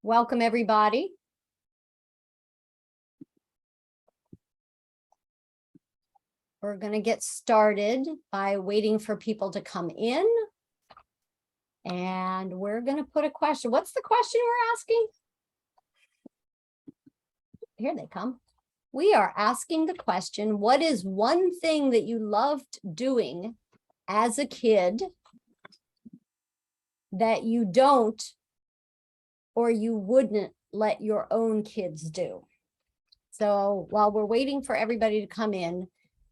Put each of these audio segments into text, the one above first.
Welcome, everybody. We're going to get started by waiting for people to come in. And we're going to put a question. What's the question we're asking? Here they come. We are asking the question, what is one thing that you loved doing as a kid that you don't or you wouldn't let your own kids do? So while we're waiting for everybody to come in,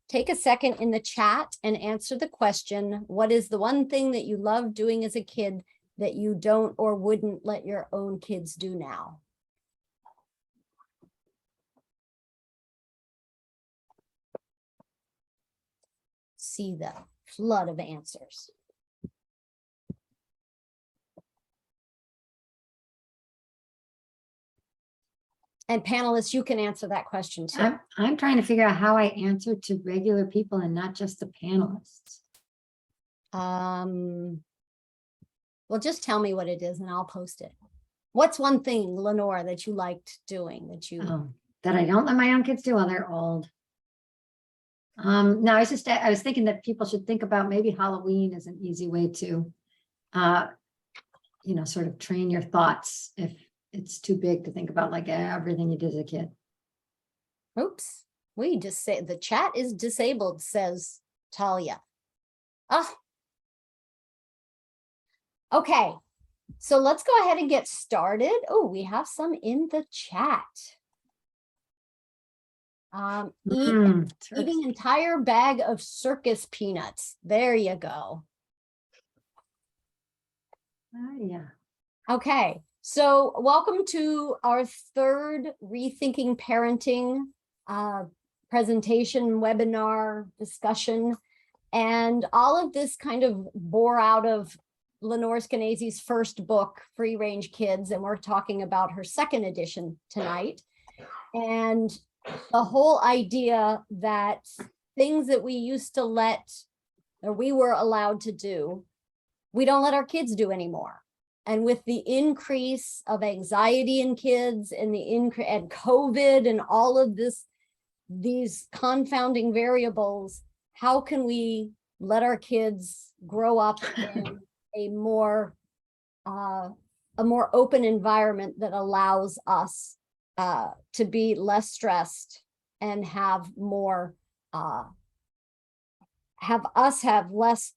take a second in the chat and answer the question, what is the one thing that you loved doing as a kid that you don't or wouldn't let your own kids do now? See the flood of answers. And panelists, you can answer that question too. I'm trying to figure out how I answer to regular people and not just the panelists. Well, just tell me what it is and I'll post it. What's one thing, Lenore, that you liked doing that you that I don't let my own kids do? Well, they're old. No, I was thinking that people should think about maybe Halloween is an easy way to, sort of train your thoughts if it's too big to think about like everything you did as a kid. Oops, we just say the chat is disabled, says Talia. Oh. Okay, so let's go ahead and get started. Oh, we have some in the chat. Eating entire bag of circus peanuts. There you go. Yeah. Okay, so welcome to our third Rethinking Parenting presentation, webinar, discussion. And all of this kind of bore out of Lenore Skenazy's first book, Free Range Kids, and we're talking about her second edition tonight. And the whole idea that things that we used to let, or we were allowed to do, we don't let our kids do anymore. And with the increase of anxiety in kids and and COVID and all of these confounding variables, how can we let our kids grow up in a more open environment that allows us to be less stressed and have more,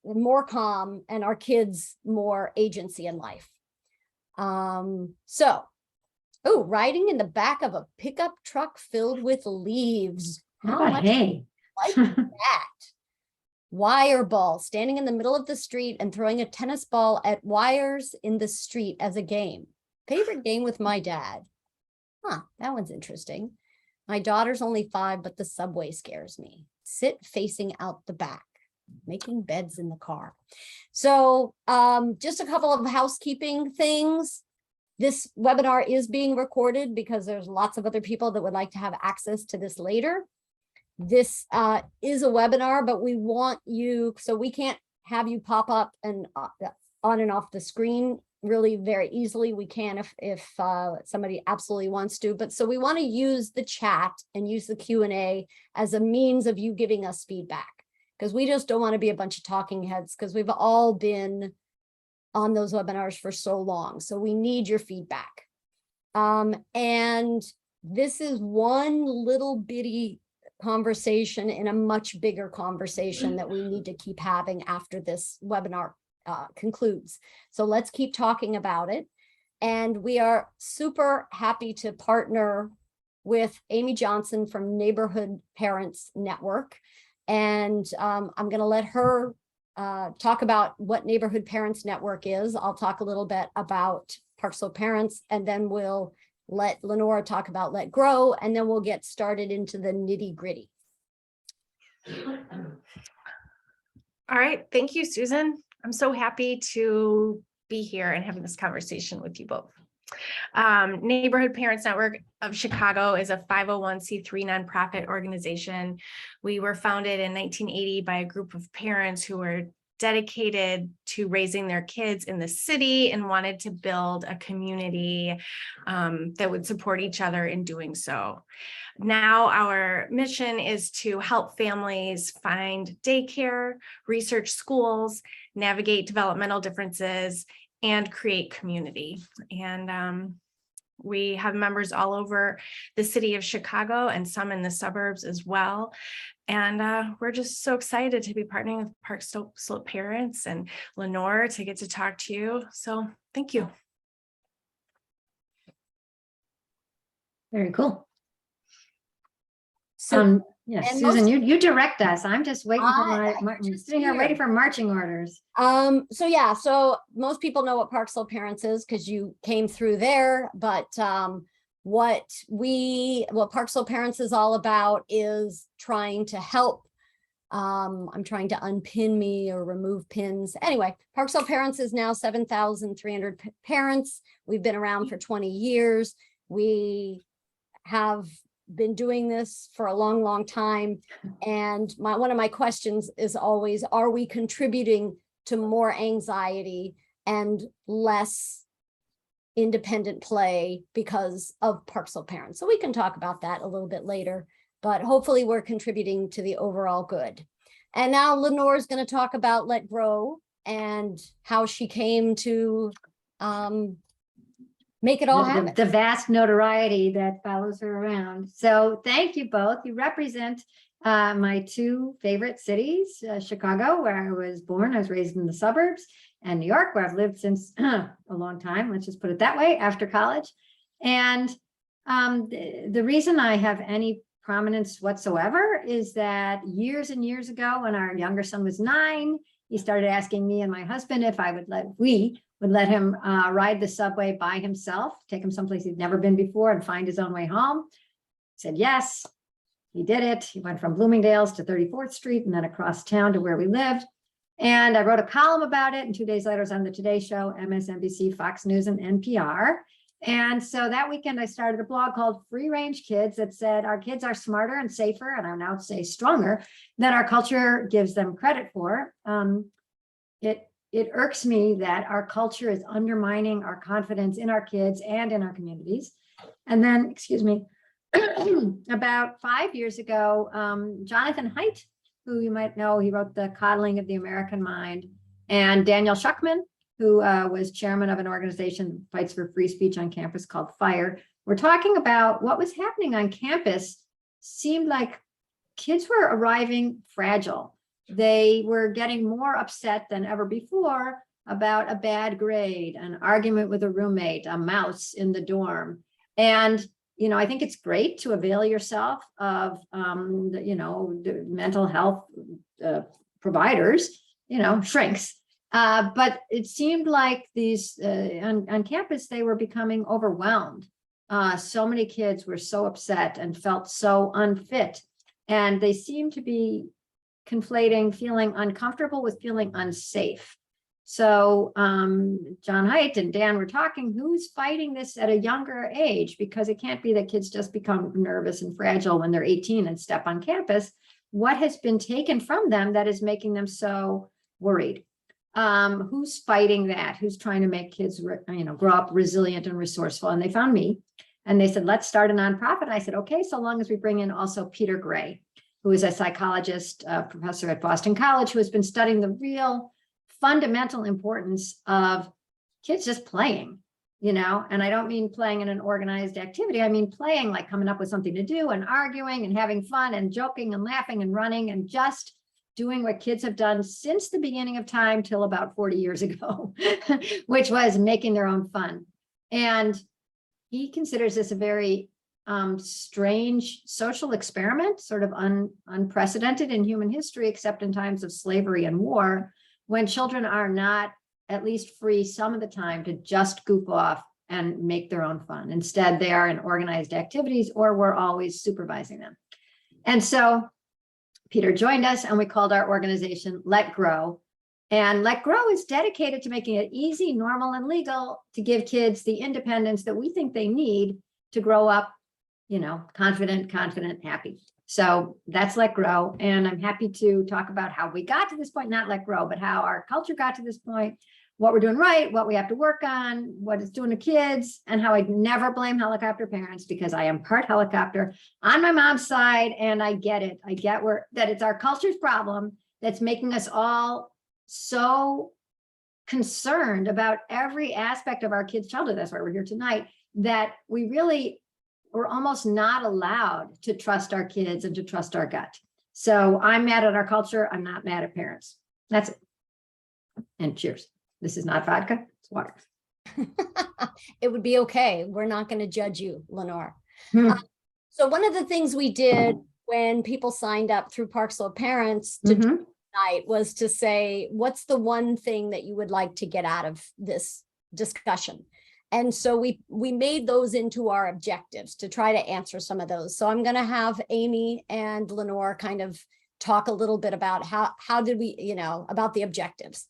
more calm, and our kids more agency in life. Riding in the back of a pickup truck filled with leaves. How much hay? Like that. Wire ball, standing in the middle of the street and throwing a tennis ball at wires in the street as a game. Favorite game with my dad. Huh, that one's interesting. My daughter's only 5, but the subway scares me. Sit facing out the back, making beds in the car. So just a couple of housekeeping things. This webinar is being recorded because there's lots of other people that would like to have access to this later. This is a webinar, but we want you, so we can't have you pop up and on and off the screen really very easily. We can if somebody absolutely wants to, but so we want to use the chat and use the Q&A as a means of you giving us feedback, because we just don't want to be a bunch of talking heads, because we've all been on those webinars for so long. So we need your feedback. And this is one little bitty conversation in a much bigger conversation that we need to keep having after this webinar concludes. So let's keep talking about it. And we are super happy to partner with Amy Johnson from Neighborhood Parents Network. And I'm going to let her talk about what Neighborhood Parents Network is. I'll talk a little bit about Park Slope Parents, and then we'll let Lenore talk about Let Grow, and then we'll get started into the nitty gritty. All right, thank you, Susan. I'm so happy to be here and having this conversation with you both. Neighborhood Parents Network of Chicago is a 501c3 nonprofit organization. We were founded in 1980 by a group of parents who were dedicated to raising their kids in the city and wanted to build a community that would support each other in doing so. Now our mission is to help families find daycare, research schools, navigate developmental differences, and create community. And we have members all over the city of Chicago and some in the suburbs as well. And we're just so excited to be partnering with Park Slope parents and Lenore to get to talk to you. So thank you. Very cool. So Yes, and Susan, most- you direct us. I'm just waiting for I just sitting here ready here. for marching orders. So yeah, so most people know what Park Slope Parents is because you came through there, but what Park Slope Parents is all about is trying to help. I'm trying to unpin me or remove pins. Anyway, Park Slope Parents is now 7,300 parents. We've been around for 20 years. We have been doing this for a long, long time. And one of my questions is always, are we contributing to more anxiety and less independent play because of Park Slope Parents? So we can talk about that a little bit later, but hopefully we're contributing to the overall good. And now Lenore is going to talk about Let Grow and how she came to make it all happen. The vast notoriety that follows her around. So thank you both. You represent my two favorite cities, Chicago, where I was born. I was raised in the suburbs, and New York, where I've lived since a long time. Let's just put it that way, after college. And the reason I have any prominence whatsoever is that years and years ago, when our younger son was 9, he started asking me and my husband if we would let him ride the subway by himself, take him someplace he'd never been before and find his own way home. Said yes, he did it. He went from Bloomingdale's to 34th Street and then across town to where we lived. And I wrote a column about it. And 2 days later, I was on the Today Show, MSNBC, Fox News, and NPR. And so that weekend, I started a blog called Free Range Kids that said our kids are smarter and safer, and I now say stronger, than our culture gives them credit for. It irks me that our culture is undermining our confidence in our kids and in our communities. And then, excuse me, about 5 years ago, Jonathan Haidt, who you might know, he wrote The Coddling of the American Mind, and Daniel Schuckman, who was chairman of an organization that fights for free speech on campus called FIRE, were talking about what was happening on campus. Seemed like kids were arriving fragile. They were getting more upset than ever before about a bad grade, an argument with a roommate, a mouse in the dorm. And, I think it's great to avail yourself of, the mental health providers, shrinks. But it seemed like these on campus, they were becoming overwhelmed. So many kids were so upset and felt so unfit. And they seemed to be conflating feeling uncomfortable with feeling unsafe. So John Haidt and Dan were talking, who's fighting this at a younger age? Because it can't be that kids just become nervous and fragile when they're 18 and step on campus. What has been taken from them that is making them so worried? Who's fighting that? Who's trying to make kids, grow up resilient and resourceful? And they found me, and they said, let's start a nonprofit. I said, okay, so long as we bring in also Peter Gray, who is a psychologist, professor at Boston College, who has been studying the real fundamental importance of kids just playing, and I don't mean playing in an organized activity. I mean playing like coming up with something to do and arguing and having fun and joking and laughing and running and just doing what kids have done since the beginning of time till about 40 years ago, which was making their own fun. And he considers this a very strange social experiment, sort of unprecedented in human history, except in times of slavery and war, when children are not at least free some of the time to just goof off and make their own fun. Instead, they are in organized activities, or we're always supervising them. And so Peter joined us, and we called our organization Let Grow. And Let Grow is dedicated to making it easy, normal, and legal to give kids the independence that we think they need to grow up, confident, happy. So that's Let Grow. And I'm happy to talk about how we got to this point, not Let Grow, but how our culture got to this point, what we're doing right, what we have to work on, what it's doing to kids, and how I never blame helicopter parents because I am part helicopter on my mom's side. And I get it. I get that it's our culture's problem that's making us all so concerned about every aspect of our kids' childhood. That's why we're here tonight, that we're almost not allowed to trust our kids and to trust our gut. So I'm mad at our culture. I'm not mad at parents. That's it. And cheers. This is not vodka, it's water. It would be okay. We're not going to judge you, Lenore. Hmm. So one of the things we did when people signed up through Park Slope Parents to Mhm. tonight was to say, what's the one thing that you would like to get out of this discussion? And so we made those into our objectives to try to answer some of those. So I'm going to have Amy and Lenore kind of talk a little bit about how did we, about the objectives.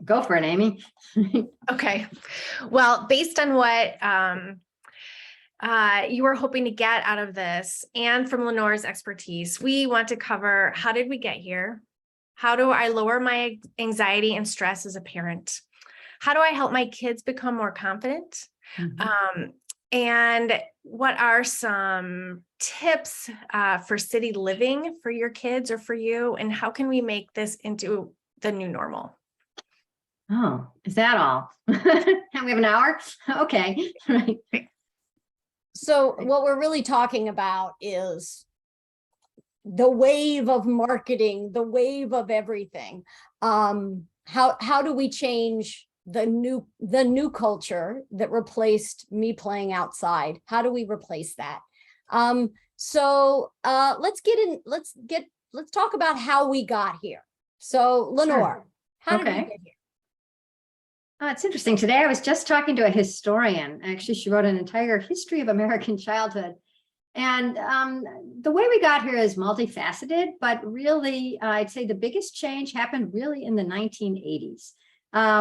Go for it, Amy. Okay. Well, based on what you were hoping to get out of this and from Lenore's expertise, we want to cover how did we get here? How do I lower my anxiety and stress as a parent? How do I help my kids become more confident? Mhm. And what are some tips for city living for your kids or for you? And how can we make this into the new normal? Oh, is that all? And we have an hour? Okay. Right. So what we're really talking about is the wave of marketing, the wave of everything. How do we change the new culture that replaced me playing outside? How do we replace that? So let's talk about how we got here. So Lenore, how did we get here? It's interesting. Today I was just talking to a historian. Actually, she wrote an entire history of American childhood. And the way we got here is multifaceted, but really, I'd say the biggest change happened really in the 1980s,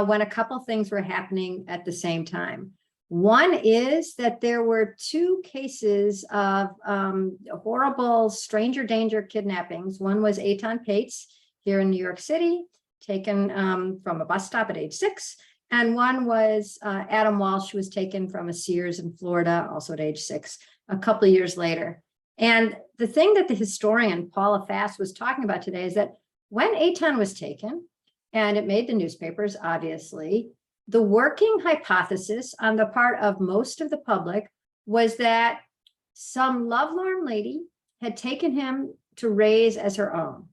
when a couple things were happening at the same time. One is that there were two cases of horrible stranger danger kidnappings. One was Eitan Pates here in New York City, taken from a bus stop at age 6. And one was Adam Walsh, who was taken from a Sears in Florida, also at age 6, a couple of years later. And the thing that the historian Paula Fass was talking about today is that when Eitan was taken, and it made the newspapers, obviously, the working hypothesis on the part of most of the public was that some lovelorn lady had taken him to raise as her own.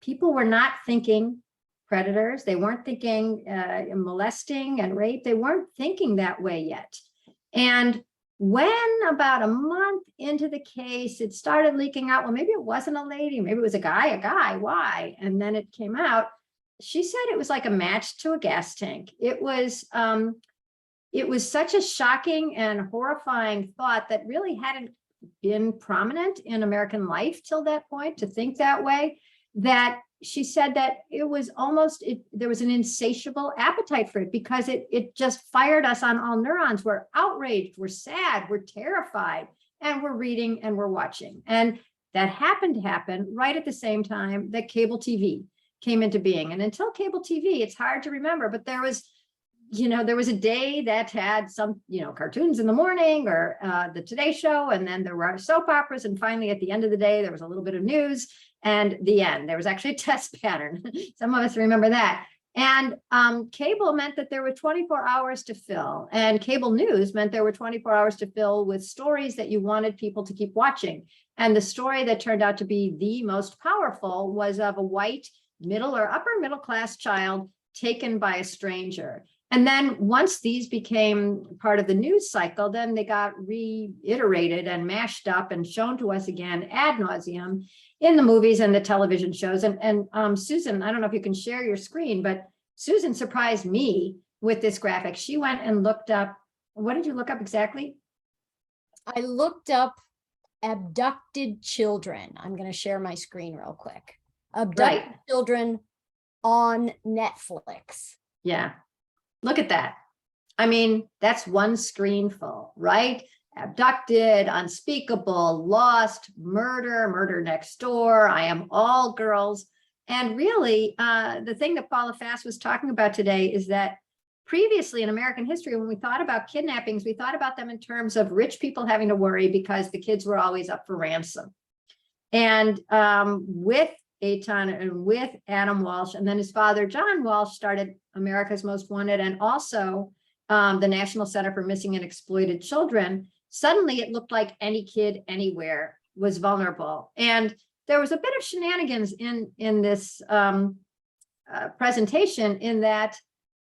People were not thinking predators. They weren't thinking molesting and rape. They weren't thinking that way yet. And when about a month into the case, it started leaking out, well, maybe it wasn't a lady, maybe it was a guy, why? And then it came out, she said it was like a match to a gas tank. It was such a shocking and horrifying thought that really hadn't been prominent in American life till that point, to think that way, that she said that it was almost, there was an insatiable appetite for it because it just fired us on all neurons. We're outraged, we're sad, we're terrified, and we're reading and we're watching. And that happened to happen right at the same time that cable TV came into being. And until cable TV, it's hard to remember, but there was a day that had some, cartoons in the morning or the Today Show, and then there were soap operas. And finally, at the end of the day, there was a little bit of news. And the end, there was actually a test pattern. Some of us remember that. And cable meant that there were 24 hours to fill. And cable news meant there were 24 hours to fill with stories that you wanted people to keep watching. And the story that turned out to be the most powerful was of a white middle or upper middle class child taken by a stranger. And then once these became part of the news cycle, then they got reiterated and mashed up and shown to us again ad nauseum in the movies and the television shows. And Susan, I don't know if you can share your screen, but Susan surprised me with this graphic. She went and looked up, what did you look up exactly? I looked up abducted children. I'm going to share my screen real quick. Abducted children on Netflix. Yeah. Look at that. I mean, that's one screen full, right? abducted, unspeakable, lost, murder next door. I am all girls. And really, the thing that Paula Fass was talking about today is that previously in American history, when we thought about kidnappings, we thought about them in terms of rich people having to worry because the kids were always up for ransom. And with Eitan and with Adam Walsh, and then his father, John Walsh, started America's Most Wanted, and also the National Center for Missing and Exploited Children. Suddenly it looked like any kid anywhere was vulnerable. And there was a bit of shenanigans in this presentation, in that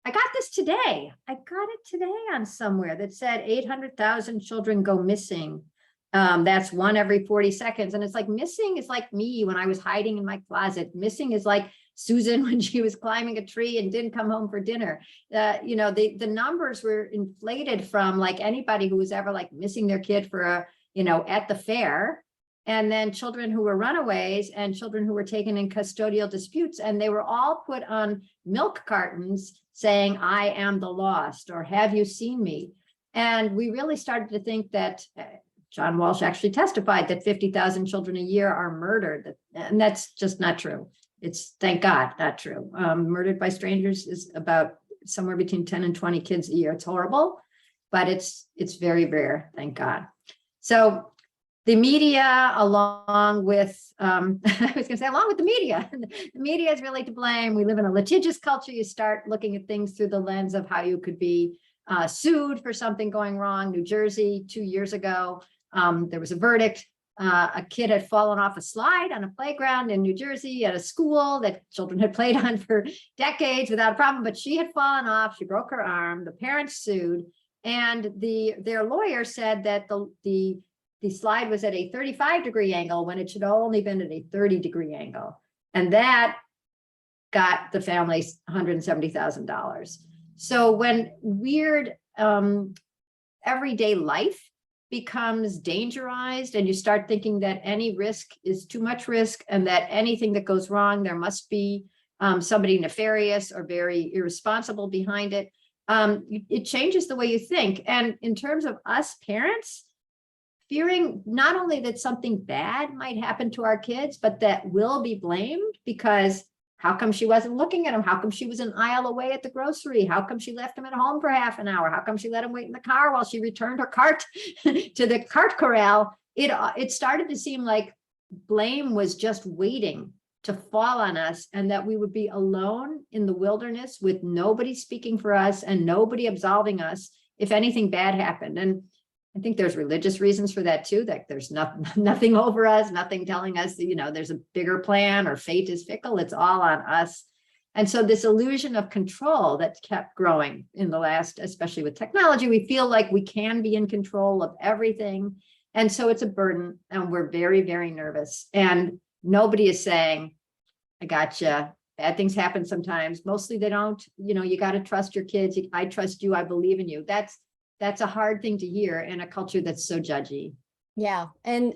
I got this today. I got it today on somewhere that said 800,000 children go missing. That's one every 40 seconds. And it's like, missing is like me when I was hiding in my closet. Missing is like Susan when she was climbing a tree and didn't come home for dinner. The numbers were inflated from like anybody who was ever like missing their kid for at the fair. And then children who were runaways and children who were taken in custodial disputes. And they were all put on milk cartons saying, I am the lost, or have you seen me? And we really started to think that John Walsh actually testified that 50,000 children a year are murdered. And that's just not true. It's, thank God, not true. Murdered by strangers is about somewhere between 10 and 20 kids a year. It's horrible, but it's very rare, thank God. So the media, along with, I was gonna say, along with the media, the media is really to blame. We live in a litigious culture. You start looking at things through the lens of how you could be sued for something going wrong. New Jersey, 2 years ago, there was a verdict. A kid had fallen off a slide on a playground in New Jersey at a school that children had played on for decades without a problem, but she had fallen off. She broke her arm. The parents sued, and their lawyer said that the slide was at a 35-degree angle when it should have only been at a 30-degree angle. And that got the family $170,000. So when weird everyday life becomes dangerized, and you start thinking that any risk is too much risk, and that anything that goes wrong, there must be somebody nefarious or very irresponsible behind it, it changes the way you think. And in terms of us parents, fearing not only that something bad might happen to our kids, but that we'll be blamed because how come she wasn't looking at him? How come she was an aisle away at the grocery? How come she left him at home for half an hour? How come she let him wait in the car while she returned her cart to the cart corral? It started to seem like blame was just waiting to fall on us, and that we would be alone in the wilderness with nobody speaking for us and nobody absolving us if anything bad happened. And I think there's religious reasons for that too, that there's nothing over us, nothing telling us that, there's a bigger plan, or fate is fickle. It's all on us. And so this illusion of control that kept growing in the last, especially with technology, we feel like we can be in control of everything. And so it's a burden, and we're very, very nervous. And nobody is saying, I gotcha. Bad things happen sometimes. Mostly they don't. You got to trust your kids. I trust you. I believe in you. That's a hard thing to hear in a culture that's so judgy. Yeah, and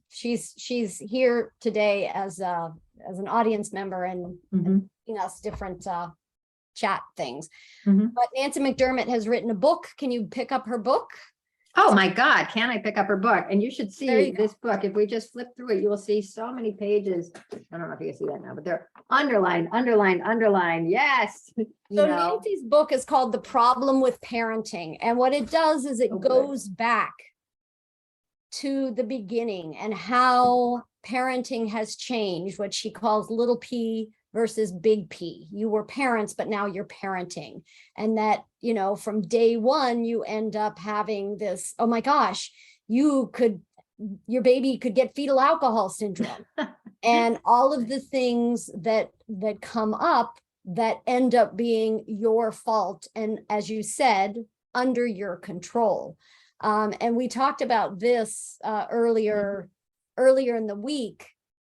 she's here today as an audience member and us different chat things. But Nancy McDermott has written a book. Can you pick up her book? Oh my God, can I pick up her book? And you should see you this book. If we just flip through it, you will see so many pages. I don't know if you can see that now, but they're underlined, underlined, underlined. Yes. So Nancy's book is called The Problem with Parenting. And what it does is it goes back to the beginning and how parenting has changed, what she calls little p versus big P. You were parents, but now you're parenting. And that, from day one, you end up having this, oh my gosh, your baby could get fetal alcohol syndrome and all of the things that come up that end up being your fault. And as you said, under your control. And we talked about this earlier in the week,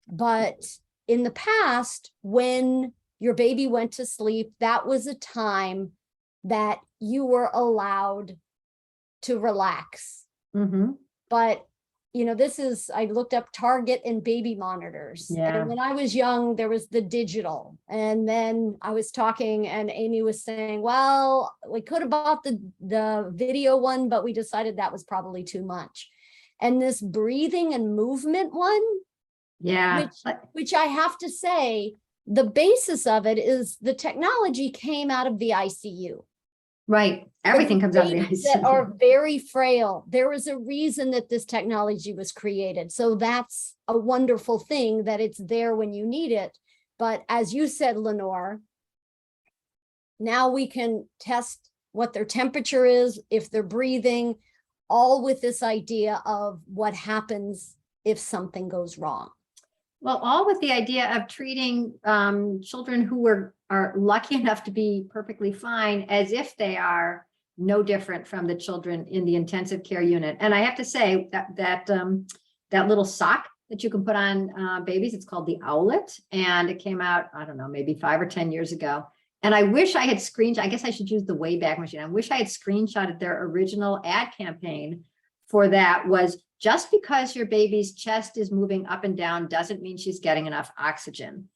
but in the past, when your baby went to sleep, that was a time that you were allowed to relax. But, I looked up Target and baby monitors. Yeah. And when I was young, there was the digital. And then I was talking and Amy was saying, well, we could have bought the video one, but we decided that was probably too much. And this breathing and movement one, Yeah. which I have to say, the basis of it is the technology came out of the ICU. Right. Everything comes out of the Babies that ICU. are very frail. There was a reason that this technology was created. So that's a wonderful thing that it's there when you need it. But as you said, Lenore, now we can test what their temperature is, if they're breathing, all with this idea of what happens if something goes wrong. Well, all with the idea of treating children who are lucky enough to be perfectly fine as if they are no different from the children in the intensive care unit. And I have to say that little sock that you can put on babies, it's called the Owlet, and it came out, I don't know, maybe 5 or 10 years ago. And I wish I had I guess I should use the Wayback Machine. I wish I had screenshotted their original ad campaign for that. Was just because your baby's chest is moving up and down doesn't mean she's getting enough oxygen.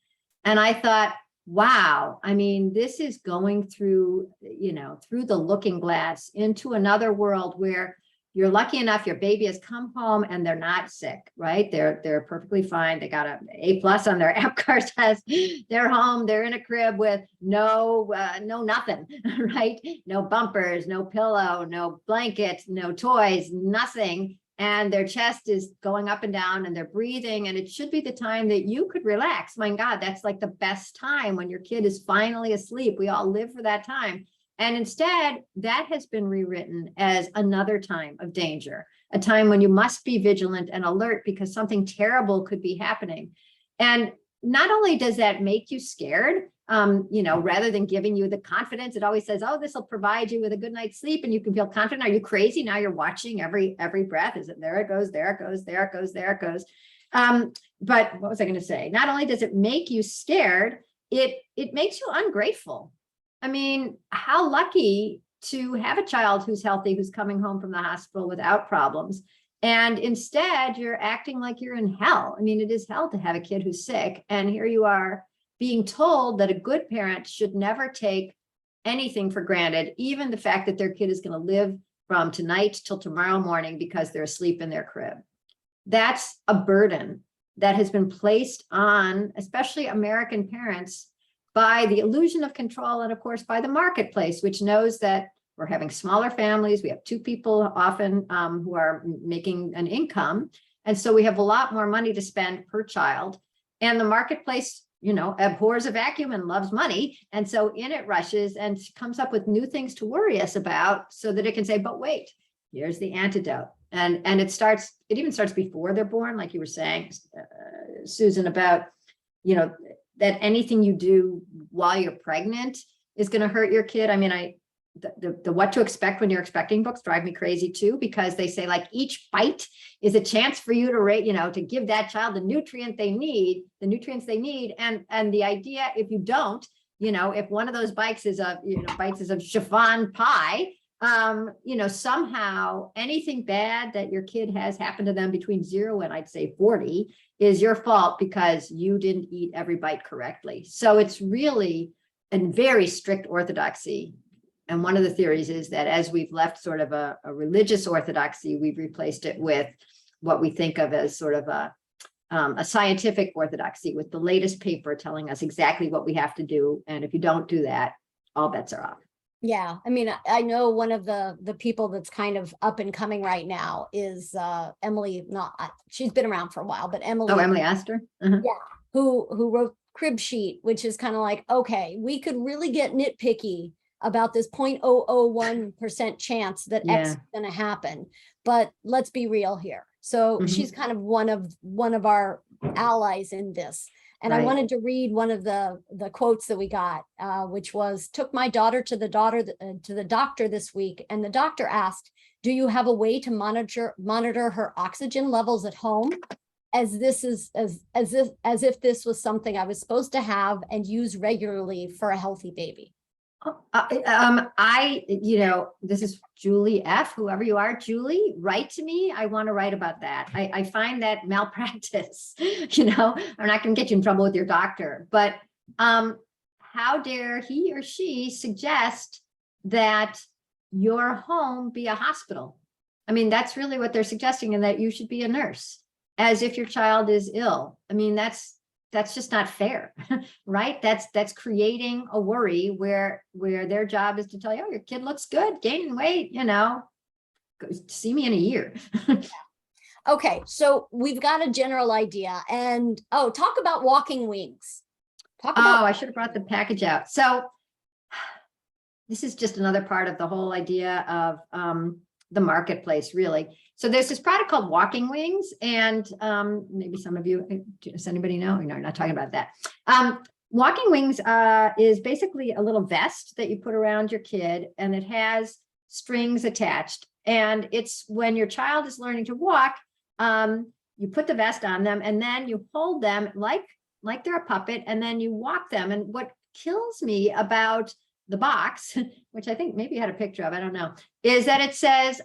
And I thought, wow, I mean, this is going through the looking glass into another world where you're lucky enough, your baby has come home and they're not sick, right? They're perfectly fine. They got an A+ on their APGAR test. They're home, they're in a crib with no nothing, right? No bumpers, no pillow, no blankets, no toys, nothing. And their chest is going up and down and they're breathing. And it should be the time that you could relax. My God, that's like the best time when your kid is finally asleep. We all live for that time. And instead, that has been rewritten as another time of danger, a time when you must be vigilant and alert because something terrible could be happening. And not only does that make you scared, rather than giving you the confidence, it always says, oh, this will provide you with a good night's sleep and you can feel confident. Are you crazy? Now you're watching every breath. Is it there it goes, there it goes, there it goes, there it goes. But what was I going to say? Not only does it make you scared, it makes you ungrateful. I mean, how lucky to have a child who's healthy, who's coming home from the hospital without problems. And instead, you're acting like you're in hell. I mean, it is hell to have a kid who's sick. And here you are being told that a good parent should never take anything for granted, even the fact that their kid is going to live from tonight till tomorrow morning because they're asleep in their crib. That's a burden that has been placed on, especially American parents, by the illusion of control and, of course, by the marketplace, which knows that we're having smaller families. We have 2 people often who are making an income. And so we have a lot more money to spend per child. And the marketplace, abhors a vacuum and loves money. And so in it rushes and comes up with new things to worry us about so that it can say, but wait, here's the antidote. And it even starts before they're born, like you were saying, Susan, about, that anything you do while you're pregnant is going to hurt your kid. I mean, the what to expect when you're expecting books drive me crazy too, because they say like each bite is a chance for you to to give that child the nutrients they need. And the idea, if you don't, if one of those bites is of chiffon pie, somehow anything bad that your kid has happened to them between 0 and I'd say 40 is your fault because you didn't eat every bite correctly. So it's really a very strict orthodoxy. And one of the theories is that as we've left sort of a religious orthodoxy, we've replaced it with what we think of as sort of a scientific orthodoxy, with the latest paper telling us exactly what we have to do. And if you don't do that, all bets are off. Yeah, I mean, I know one of the people that's kind of up and coming right now is Emily. She's been around for a while, but Emily. Oh, Emily Astor. Uh-huh. Yeah, who wrote Crib Sheet, which is kind of like, okay, we could really get nitpicky about this 0.001% chance that X is going to happen, but let's be real here. So she's kind of one of our allies in this. And I wanted to read one of the quotes that we got, which was, took my daughter to the doctor this week. And the doctor asked, do you have a way to monitor her oxygen levels at home? As if this was something I was supposed to have and use regularly for a healthy baby. This is Julie F, whoever you are, Julie, write to me. I want to write about that. I find that malpractice, I'm not going to get you in trouble with your doctor, but how dare he or she suggest that your home be a hospital? I mean, that's really what they're suggesting, and that you should be a nurse as if your child is ill. I mean, that's just not fair, right? That's creating a worry where their job is to tell you, oh, your kid looks good, gaining weight, see me in a year. Okay, so we've got a general idea, and talk about walking wings. Talk about I should have brought the package out. So this is just another part of the whole idea of the marketplace, really. So there's this product called Walking Wings, and maybe some of you, does anybody know? No, I'm not talking about that. Walking Wings is basically a little vest that you put around your kid, and it has strings attached. And it's when your child is learning to walk, you put the vest on them, and then you hold them like they're a puppet, and then you walk them. And what kills me about the box, which I think maybe you had a picture of, I don't know, is that it says,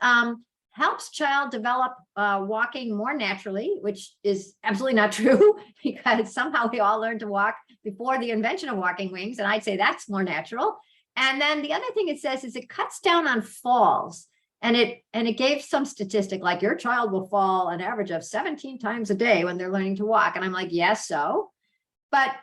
helps child develop walking more naturally, which is absolutely not true, because somehow we all learned to walk before the invention of Walking Wings, and I'd say that's more natural. And then the other thing it says is it cuts down on falls, and it gave some statistic like your child will fall an average of 17 times a day when they're learning to walk, and I'm like, yes, so, but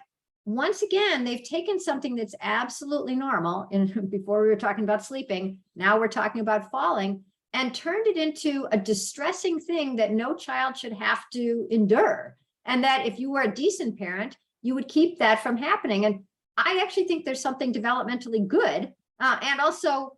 once again, they've taken something that's absolutely normal, and before we were talking about sleeping, now we're talking about falling, and turned it into a distressing thing that no child should have to endure. And that if you were a decent parent, you would keep that from happening. And I actually think there's something developmentally good and also,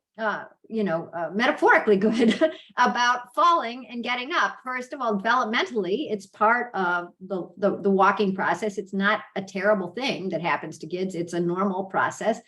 metaphorically good about falling and getting up. First of all, developmentally, it's part of the walking process. It's not a terrible thing that happens to kids. It's a normal process.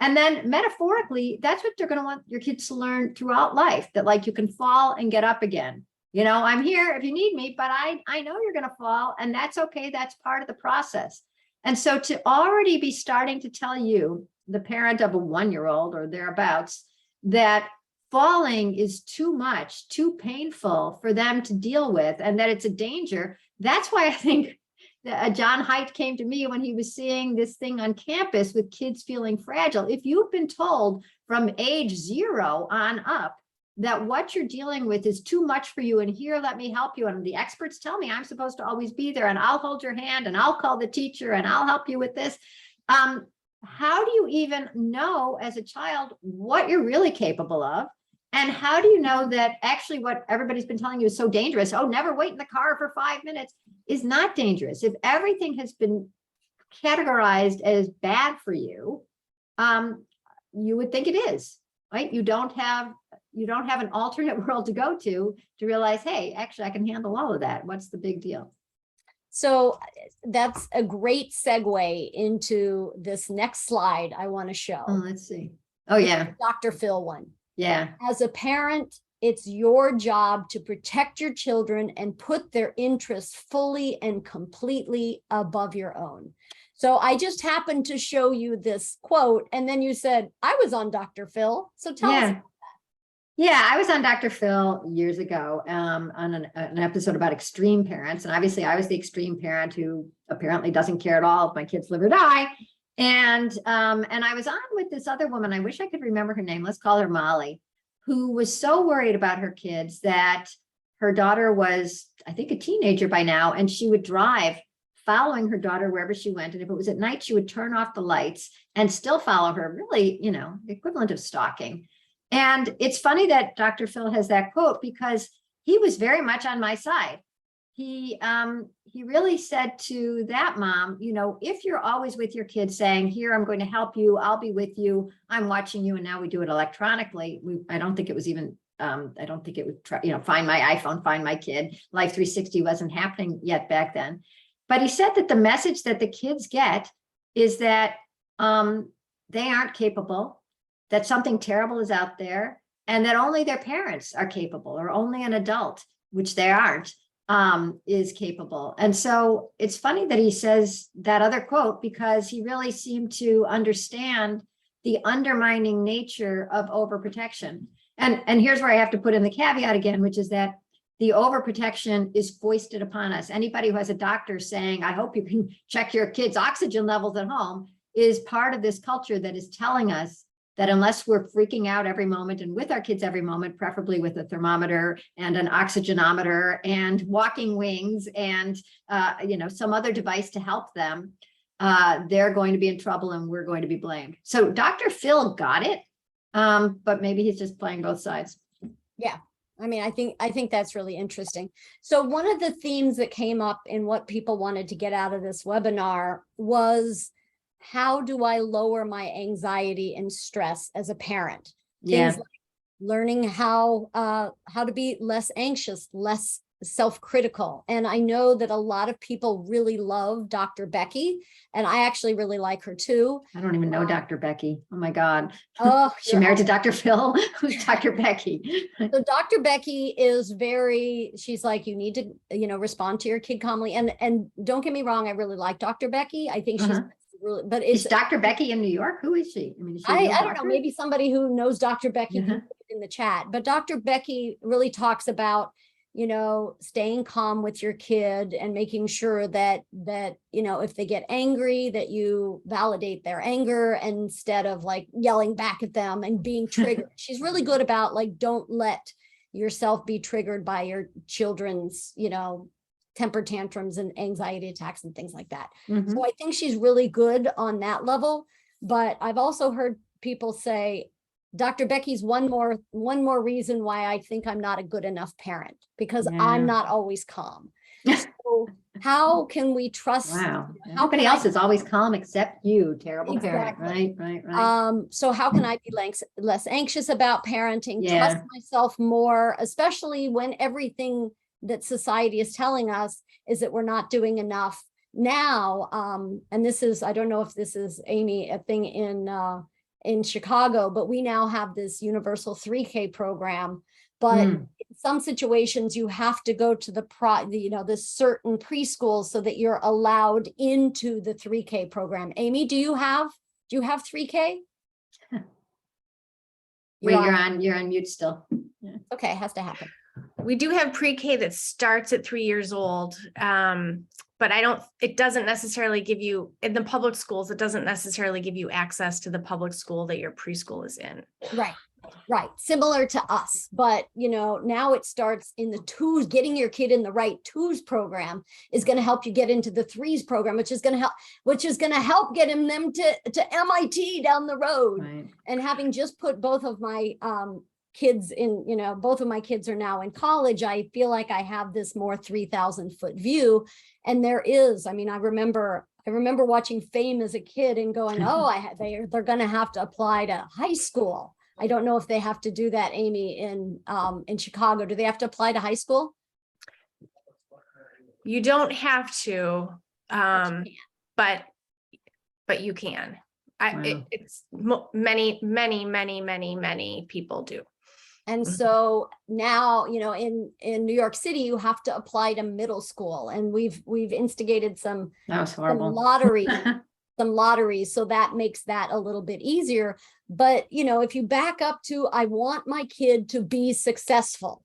And then metaphorically, that's what they're going to want your kids to learn throughout life, that like you can fall and get up again. I'm here if you need me, but I know you're going to fall, and that's okay. That's part of the process. And so to already be starting to tell you, the parent of a 1-year-old or thereabouts, that falling is too much, too painful for them to deal with, and that it's a danger. That's why I think John Haidt came to me when he was seeing this thing on campus with kids feeling fragile. If you've been told from age 0 on up that what you're dealing with is too much for you, and here, let me help you, and the experts tell me I'm supposed to always be there, and I'll hold your hand, and I'll call the teacher, and I'll help you with this. How do you even know as a child what you're really capable of? And how do you know that actually what everybody's been telling you is so dangerous? Oh, never wait in the car for 5 minutes is not dangerous. If everything has been categorized as bad for you, you would think it is, right? You don't have an alternate world to go to realize, hey, actually I can handle all of that. What's the big deal? So that's a great segue into this next slide I want to show. Oh, let's see. Oh, yeah. Dr. Phil one. Yeah. As a parent, it's your job to protect your children and put their interests fully and completely above your own. So I just happened to show you this quote, and then you said, I was on Dr. Phil. So tell us about that. Yeah, I was on Dr. Phil years ago on an episode about extreme parents. And obviously I was the extreme parent who apparently doesn't care at all if my kids live or die. And I was on with this other woman, I wish I could remember her name, let's call her Molly, who was so worried about her kids that her daughter was, I think, a teenager by now, and she would drive following her daughter wherever she went. And if it was at night, she would turn off the lights and still follow her, really, the equivalent of stalking. And it's funny that Dr. Phil has that quote, because he was very much on my side. He really said to that mom, if you're always with your kids saying, here, I'm going to help you, I'll be with you, I'm watching you, and now we do it electronically. I don't think it was even, I don't think it would try, find my iPhone, find my kid. Life 360 wasn't happening yet back then. But he said that the message that the kids get is that they aren't capable, that something terrible is out there, and that only their parents are capable, or only an adult, which they aren't, is capable. And so it's funny that he says that other quote, because he really seemed to understand the undermining nature of overprotection. And here's where I have to put in the caveat again, which is that the overprotection is foisted upon us. Anybody who has a doctor saying, I hope you can check your kids' oxygen levels at home, is part of this culture that is telling us that unless we're freaking out every moment and with our kids every moment, preferably with a thermometer and an oxygenometer and walking wings and some other device to help them, they're going to be in trouble and we're going to be blamed. So Dr. Phil got it, but maybe he's just playing both sides. Yeah. I mean, I think that's really interesting. So one of the themes that came up in what people wanted to get out of this webinar was, how do I lower my anxiety and stress as a parent? Yeah. Things like learning how to be less anxious, less self-critical. And I know that a lot of people really love Dr. Becky, and I actually really like her too. I don't even know Dr. Becky. Oh my God. Oh, She married to Dr. Phil. Who's Dr. Becky? So Dr. Becky is she's like, you need to, respond to your kid calmly. And don't get me wrong, I really like Dr. Becky. I think she's really, but Is Dr. Becky in New York? Who is she? I mean, is she a real I don't know, doctor? maybe somebody who knows Dr. Becky can put it in the chat, but Dr. Becky really talks about, staying calm with your kid and making sure that, if they get angry, that you validate their anger instead of like yelling back at them and being triggered. She's really good about like, don't let yourself be triggered by your children's, temper tantrums and anxiety attacks and things like that. So I think she's really good on that level, but I've also heard people say, Dr. Becky's one more reason why I think I'm not a good enough parent, because I'm not always calm. So how can we trust? Wow. Everybody else is always calm except you, terrible parent. Right. So how can I be less anxious about parenting, trust myself more, especially when everything that society is telling us is that we're not doing enough now. And this is, I don't know if this is, Amy, a thing in Chicago, but we now have this universal 3K program. But in some situations, you have to go to the certain preschool so that you're allowed into the 3K program. Amy, do you have 3K? Wait, you're on mute still. Okay, it has to happen. We do have pre-K that starts at 3 years old. But it doesn't necessarily give you, in the public schools, it doesn't necessarily give you access to the public school that your preschool is in. Right. Similar to us, but now it starts in the twos. Getting your kid in the right twos program is going to help you get into the threes program, which is going to help get them to MIT down the road. Right. And having just put both of my kids in, both of my kids are now in college, I feel like I have this more 3,000-foot view. And there is, I remember watching Fame as a kid and going, they're going to have to apply to high school. I don't know if they have to do that, Amy, in Chicago. Do they have to apply to high school? You don't have to, but you can. It's many people do. And so now, in New York City, you have to apply to middle school, and we've instigated some lotteries, so that makes that a little bit easier. But if you back up to, I want my kid to be successful,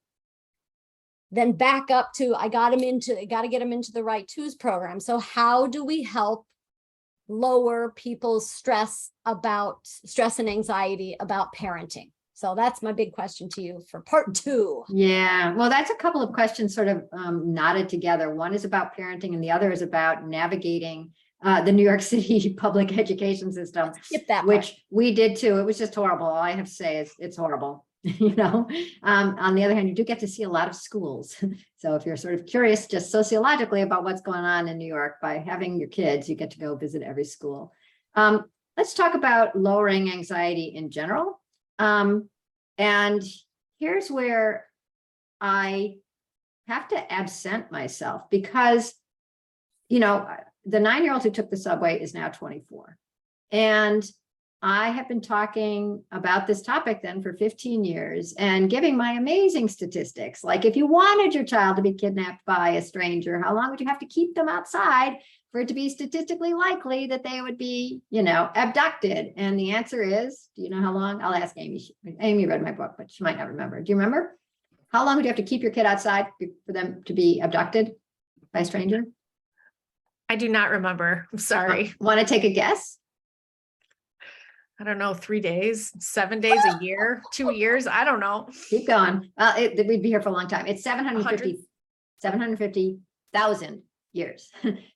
then back up to, I got to get them into the right twos program. So how do we help lower people's stress and anxiety about parenting? So that's my big question to you for part 2. Yeah, well, that's a couple of questions sort of knotted together. One is about parenting and the other is about navigating the New York City public education system, which we did too. It was just horrible. All I have to say is it's horrible. On the other hand, you do get to see a lot of schools. So if you're sort of curious just sociologically about what's going on in New York, by having your kids, you get to go visit every school. Let's talk about lowering anxiety in general. And here's where I have to absent myself because, the 9-year-old who took the subway is now 24. And I have been talking about this topic then for 15 years and giving my amazing statistics. Like if you wanted your child to be kidnapped by a stranger, how long would you have to keep them outside for it to be statistically likely that they would be, you know, abducted? And the answer is, do you know how long? I'll ask Amy. Amy read my book, but she might not remember. Do you remember? How long would you have to keep your kid outside for them to be abducted by a stranger? I do not remember. I'm sorry. Want to take a guess? I don't know, 3 days, 7 days, a year, 2 years. I don't know. Keep going. We'd be here for a long time. It's 750,000 years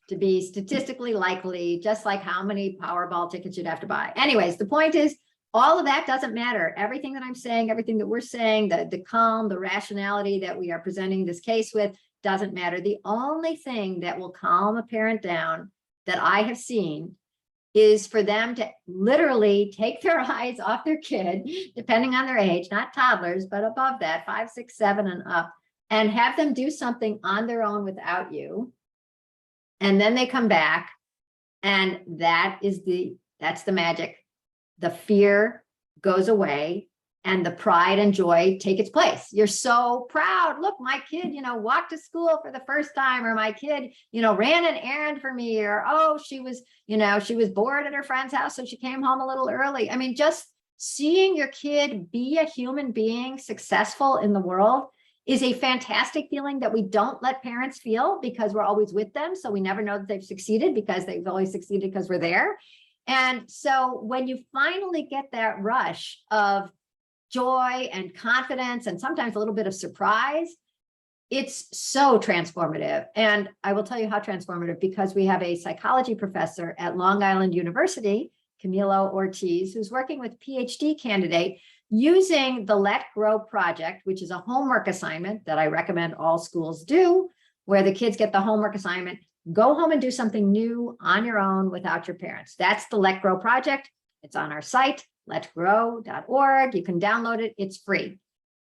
to be statistically likely, just like how many Powerball tickets you'd have to buy. Anyways, the point is, all of that doesn't matter. Everything that I'm saying, everything that we're saying, the calm, the rationality that we are presenting this case with doesn't matter. The only thing that will calm a parent down that I have seen is for them to literally take their eyes off their kid, depending on their age, not toddlers, but above that, 5, 6, 7 and up, and have them do something on their own without you. And then they come back, and that's the magic. The fear goes away and the pride and joy take its place. You're so proud. Look, my kid, you know, walked to school for the first time, or my kid, you know, ran an errand for me, or, oh, she was bored at her friend's house, so she came home a little early. I mean, just seeing your kid be a human being successful in the world is a fantastic feeling that we don't let parents feel, because we're always with them. So we never know that they've succeeded, because they've always succeeded because we're there. And so when you finally get that rush of joy and confidence, and sometimes a little bit of surprise, it's so transformative. And I will tell you how transformative, because we have a psychology professor at Long Island University, Camilo Ortiz, who's working with PhD candidate using the Let Grow project, which is a homework assignment that I recommend all schools do, where the kids get the homework assignment, go home and do something new on your own without your parents. That's the Let Grow project. It's on our site, letgrow.org. You can download it. It's free.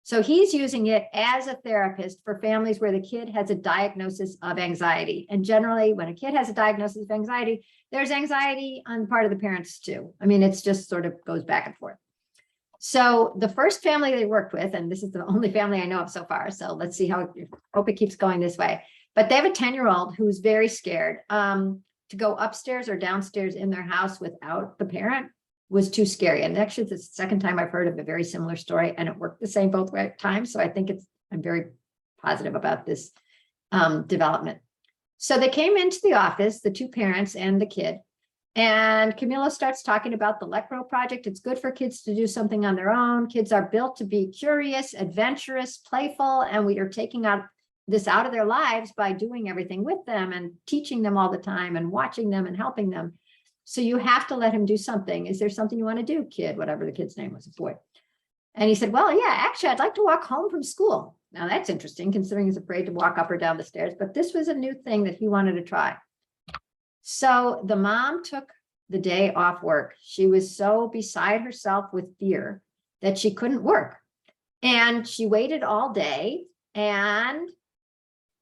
So he's using it as a therapist for families where the kid has a diagnosis of anxiety. And generally, when a kid has a diagnosis of anxiety, there's anxiety on the part of the parents too. I mean, it's just sort of goes back and forth. So the first family they worked with, and this is the only family I know of so far, so let's see how, hope it keeps going this way. But they have a 10-year-old who's very scared. To go upstairs or downstairs in their house without the parent was too scary. And actually, it's the second time I've heard of a very similar story, and it worked the same both times. So I think I'm very positive about this development. So they came into the office, the two parents and the kid, and Camilo starts talking about the Let Grow project. It's good for kids to do something on their own. Kids are built to be curious, adventurous, playful, and we are taking this out of their lives by doing everything with them and teaching them all the time and watching them and helping them. So you have to let him do something. Is there something you want to do, kid? Whatever the kid's name was, a boy. And he said, well, yeah, actually, I'd like to walk home from school. Now that's interesting, considering he's afraid to walk up or down the stairs, but this was a new thing that he wanted to try. So the mom took the day off work. She was so beside herself with fear that she couldn't work. And she waited all day, and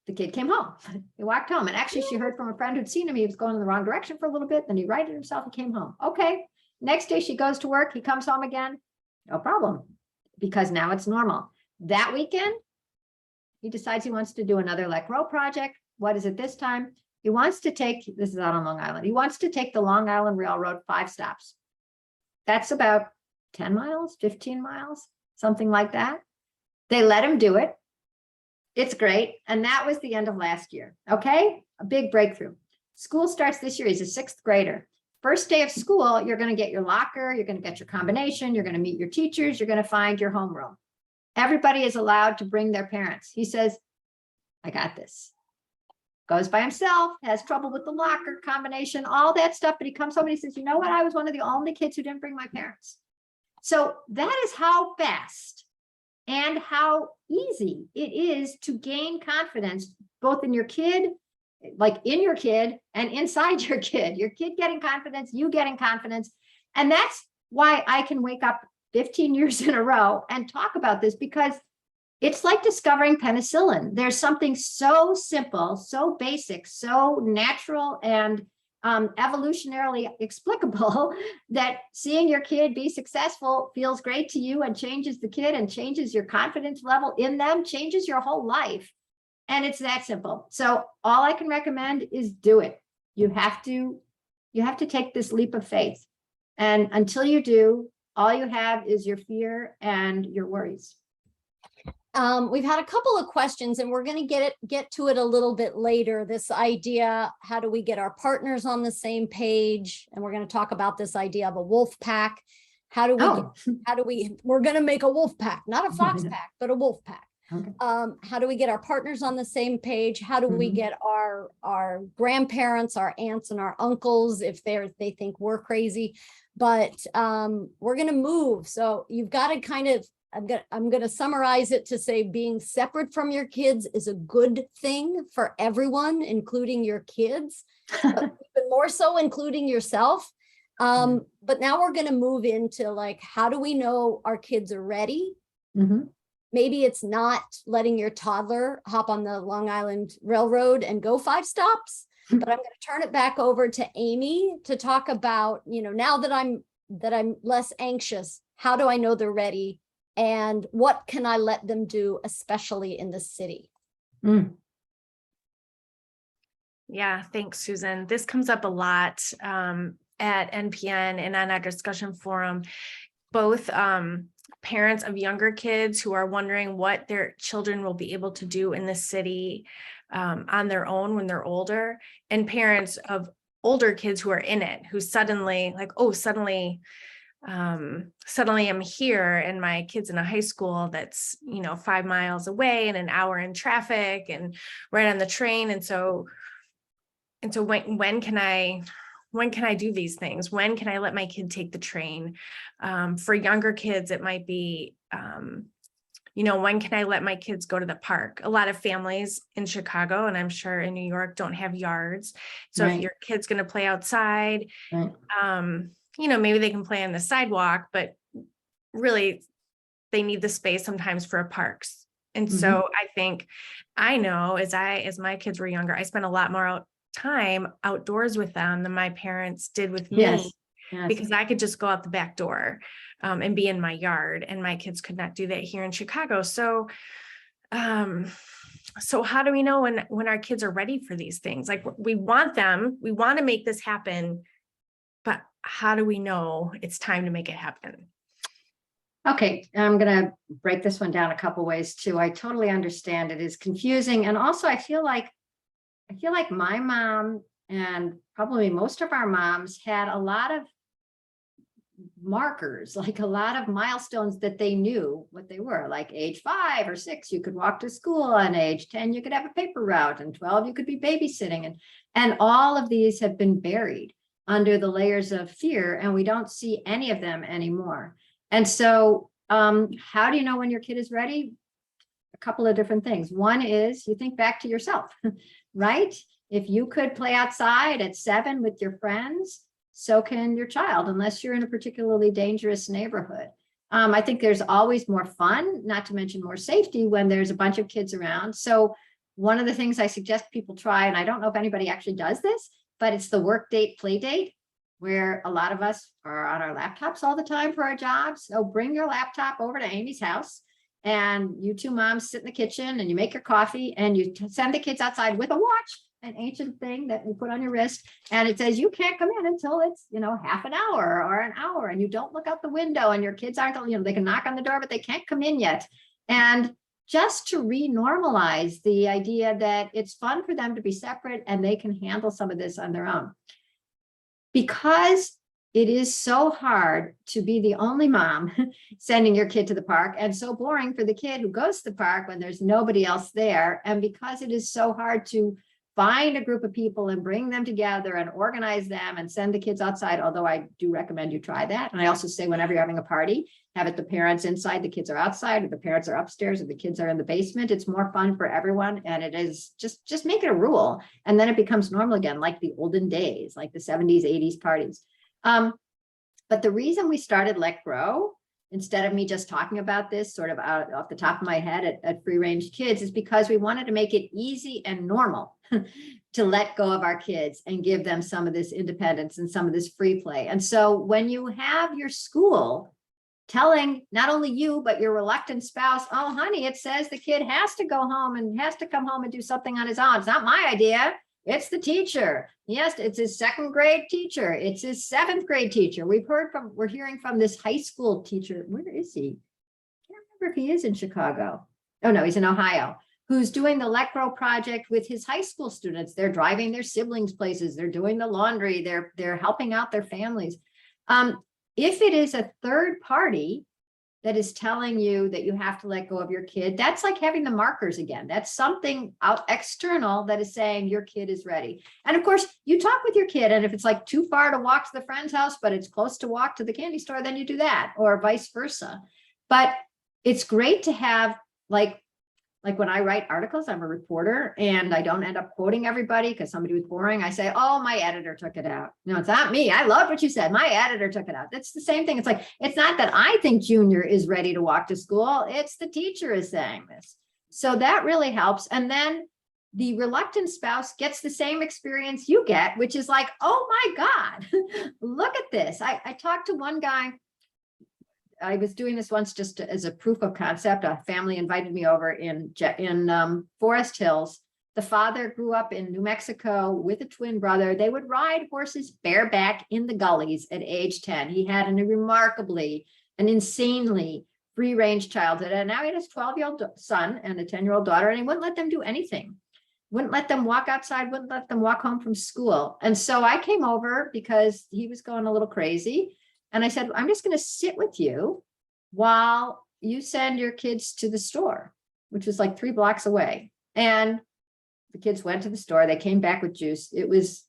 the kid came home. He walked home. And actually, she heard from a friend who'd seen him. He was going in the wrong direction for a little bit. Then he righted himself and came home. Okay. Next day, she goes to work. He comes home again. No problem, because now it's normal. That weekend, he decides he wants to do another Let Grow project. What is it this time? He wants to take, this is out on Long Island. He wants to take the Long Island Railroad 5 stops. That's about 10 miles, 15 miles, something like that. They let him do it. It's great. And that was the end of last year. Okay. A big breakthrough. School starts this year. He's a 6th grader. First day of school, you're going to get your locker. You're going to get your combination. You're going to meet your teachers. You're going to find your homeroom. Everybody is allowed to bring their parents. He says, I got this. Goes by himself, has trouble with the locker combination, all that stuff. But he comes home and he says, you know what? I was one of the only kids who didn't bring my parents. So that is how fast and how easy it is to gain confidence, both in your kid, like in your kid and inside your kid getting confidence, you getting confidence. And that's why I can wake up 15 years in a row and talk about this, because it's like discovering penicillin. There's something so simple, so basic, so natural and evolutionarily explicable that seeing your kid be successful feels great to you and changes the kid and changes your confidence level in them, changes your whole life. And it's that simple. So all I can recommend is do it. You have to take this leap of faith. And until you do, all you have is your fear and your worries. We've had a couple of questions and we're going to get to it a little bit later. This idea, how do we get our partners on the same page? And we're going to talk about this idea of a wolf pack. How do we, we're going to make a wolf pack, not a fox pack, but a wolf pack. Okay. How do we get our partners on the same page? How do we get our grandparents, our aunts and our uncles, if they think we're crazy? But we're going to move. So you've got to kind of, I'm going to summarize it to say being separate from your kids is a good thing for everyone, including your kids, but even more so including yourself. But now we're going to move into like, how do we know our kids are ready? Maybe it's not letting your toddler hop on the Long Island Railroad and go 5 stops, but I'm going to turn it back over to Amy to talk about, you know, now that I'm less anxious, how do I know they're ready? And what can I let them do, especially in the city? Yeah, thanks, Susan. This comes up a lot at NPN and on our discussion forum, both parents of younger kids who are wondering what their children will be able to do in the city on their own when they're older, and parents of older kids who are in it, who suddenly like, oh, suddenly I'm here and my kid's in a high school that's, you know, 5 miles away and an hour in traffic and right on the train. And so when can I do these things? When can I let my kid take the train? For younger kids, it might be, you know, when can I let my kids go to the park? A lot of families in Chicago, and I'm sure in New York, don't have yards. So if your kid's going to play outside, you know, maybe they can play on the sidewalk, but really they need the space sometimes for parks. And so I think I know as my kids were younger, I spent a lot more time outdoors with them than my parents did with me, because I could just go out the back door and be in my yard, and my kids could not do that here in Chicago. So how do we know when our kids are ready for these things? Like we want to make this happen, but how do we know it's time to make it happen? Okay, I'm going to break this one down a couple ways too. I totally understand it is confusing. And also I feel like my mom and probably most of our moms had a lot of markers, like a lot of milestones that they knew what they were. Like age 5 or 6, you could walk to school, and age 10, you could have a paper route, and 12, you could be babysitting. And all of these have been buried under the layers of fear, and we don't see any of them anymore. And so how do you know when your kid is ready? A couple of different things. One is you think back to yourself, right? If you could play outside at 7 with your friends, so can your child, unless you're in a particularly dangerous neighborhood. I think there's always more fun, not to mention more safety, when there's a bunch of kids around. So one of the things I suggest people try, and I don't know if anybody actually does this, but it's the work date, play date, where a lot of us are on our laptops all the time for our jobs. So bring your laptop over to Amy's house, and you 2 moms sit in the kitchen and you make your coffee, and you send the kids outside with a watch, an ancient thing that you put on your wrist, and it says you can't come in until it's, you know, half an hour or an hour, and you don't look out the window, and your kids aren't, you know, they can knock on the door, but they can't come in yet. And just to re-normalize the idea that it's fun for them to be separate and they can handle some of this on their own. Because it is so hard to be the only mom sending your kid to the park, and so boring for the kid who goes to the park when there's nobody else there. And because it is so hard to find a group of people and bring them together and organize them and send the kids outside, although I do recommend you try that. And I also say, whenever you're having a party, have it the parents inside, the kids are outside, or the parents are upstairs, or the kids are in the basement. It's more fun for everyone. And it is just make it a rule. And then it becomes normal again, like the olden days, like the 70s, 80s parties. But the reason we started Let Grow, instead of me just talking about this sort of out off the top of my head at Free Range Kids, is because we wanted to make it easy and normal to let go of our kids and give them some of this independence and some of this free play. And so when you have your school telling not only you, but your reluctant spouse, oh, honey, it says the kid has to go home and has to come home and do something on his own. It's not my idea. It's the teacher. Yes, it's his 2nd grade teacher. It's his 7th grade teacher. We're hearing from this high school teacher. Where is he? Can't remember if he is in Chicago. Oh no, he's in Ohio, who's doing the Let Grow project with his high school students. They're driving their siblings places. They're doing the laundry. They're helping out their families. If it is a third party that is telling you that you have to let go of your kid, that's like having the markers again. That's something out external that is saying your kid is ready. And of course, you talk with your kid, and if it's like too far to walk to the friend's house, but it's close to walk to the candy store, then you do that, or vice versa. But it's great to have, like when I write articles, I'm a reporter, and I don't end up quoting everybody because somebody was boring. I say, oh, my editor took it out. No, it's not me. I love what you said. My editor took it out. That's the same thing. It's like, it's not that I think Junior is ready to walk to school. It's the teacher is saying this. So that really helps. And then the reluctant spouse gets the same experience you get, which is like, oh my God, look at this. I talked to one guy. I was doing this once just as a proof of concept. A family invited me over in Forest Hills. The father grew up in New Mexico with a twin brother. They would ride horses bareback in the gullies at age 10. He had an insanely free-range childhood. And now he has a 12-year-old son and a 10-year-old daughter, and he wouldn't let them do anything. Wouldn't let them walk outside, wouldn't let them walk home from school. And so I came over because he was going a little crazy. And I said, I'm just going to sit with you while you send your kids to the store, which was like 3 blocks away. And the kids went to the store. They came back with juice. It was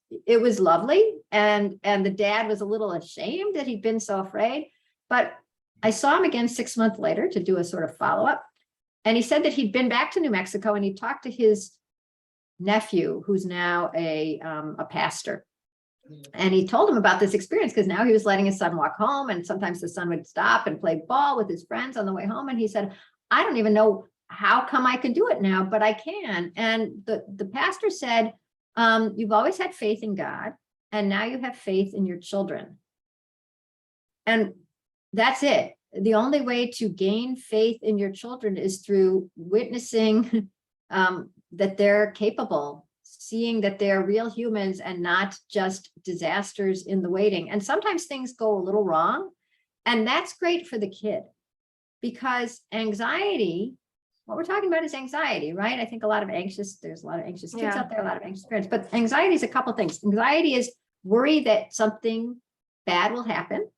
lovely. And the dad was a little ashamed that he'd been so afraid. But I saw him again 6 months later to do a sort of follow-up. And he said that he'd been back to New Mexico, and he talked to his nephew, who's now a pastor. And he told him about this experience because now he was letting his son walk home, and sometimes the son would stop and play ball with his friends on the way home. And he said, I don't even know how come I can do it now, but I can. And the pastor said, you've always had faith in God, and now you have faith in your children. And that's it. The only way to gain faith in your children is through witnessing that they're capable, seeing that they're real humans and not just disasters in the waiting. And sometimes things go a little wrong, and that's great for the kid, because anxiety, what we're talking about is anxiety, right? I think there's a lot of anxious kids out there, a lot of anxious parents, but anxiety is a couple of things. Anxiety is worry that something bad will happen,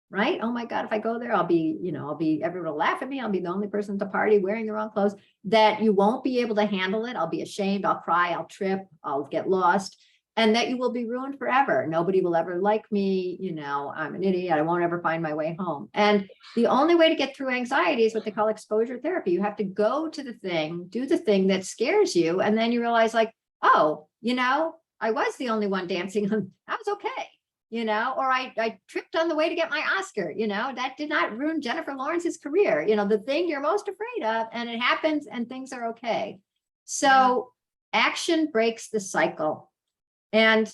right? Oh my God, if I go there, everyone will laugh at me. I'll be the only person at the party wearing the wrong clothes, that you won't be able to handle it. I'll be ashamed. I'll cry. I'll trip. I'll get lost, and that you will be ruined forever. Nobody will ever like me. I'm an idiot. I won't ever find my way home. And the only way to get through anxiety is what they call exposure therapy. You have to go to the thing, do the thing that scares you. And then you realize like, oh, I was the only one dancing. I was okay. Or I tripped on the way to get my Oscar, that did not ruin Jennifer Lawrence's career, the thing you're most afraid of, and it happens and things are okay. So action breaks the cycle. And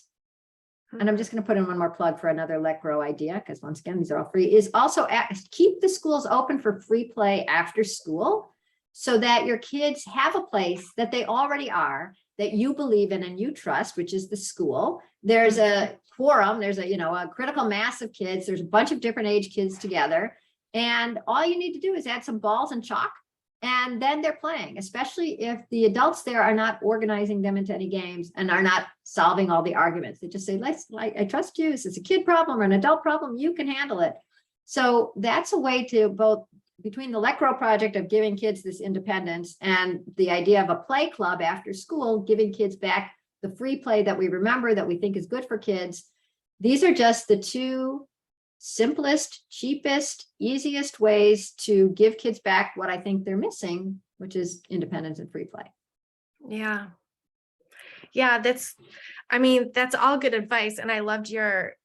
I'm just going to put in one more plug for another Let Grow idea, because once again, these are all free, is also keep the schools open for free play after school, so that your kids have a place that they already are, that you believe in and you trust, which is the school. There's a quorum, there's a critical mass of kids. There's a bunch of different age kids together. And all you need to do is add some balls and chalk, and then they're playing, especially if the adults there are not organizing them into any games and are not solving all the arguments. They just say, I trust you. Is this a kid problem or an adult problem? You can handle it. So that's a way to both, between the Let Grow project of giving kids this independence and the idea of a play club after school, giving kids back the free play that we remember, that we think is good for kids. These are just the 2 simplest, cheapest, easiest ways to give kids back what I think they're missing, which is independence and free play. Yeah. That's all good advice. And I loved your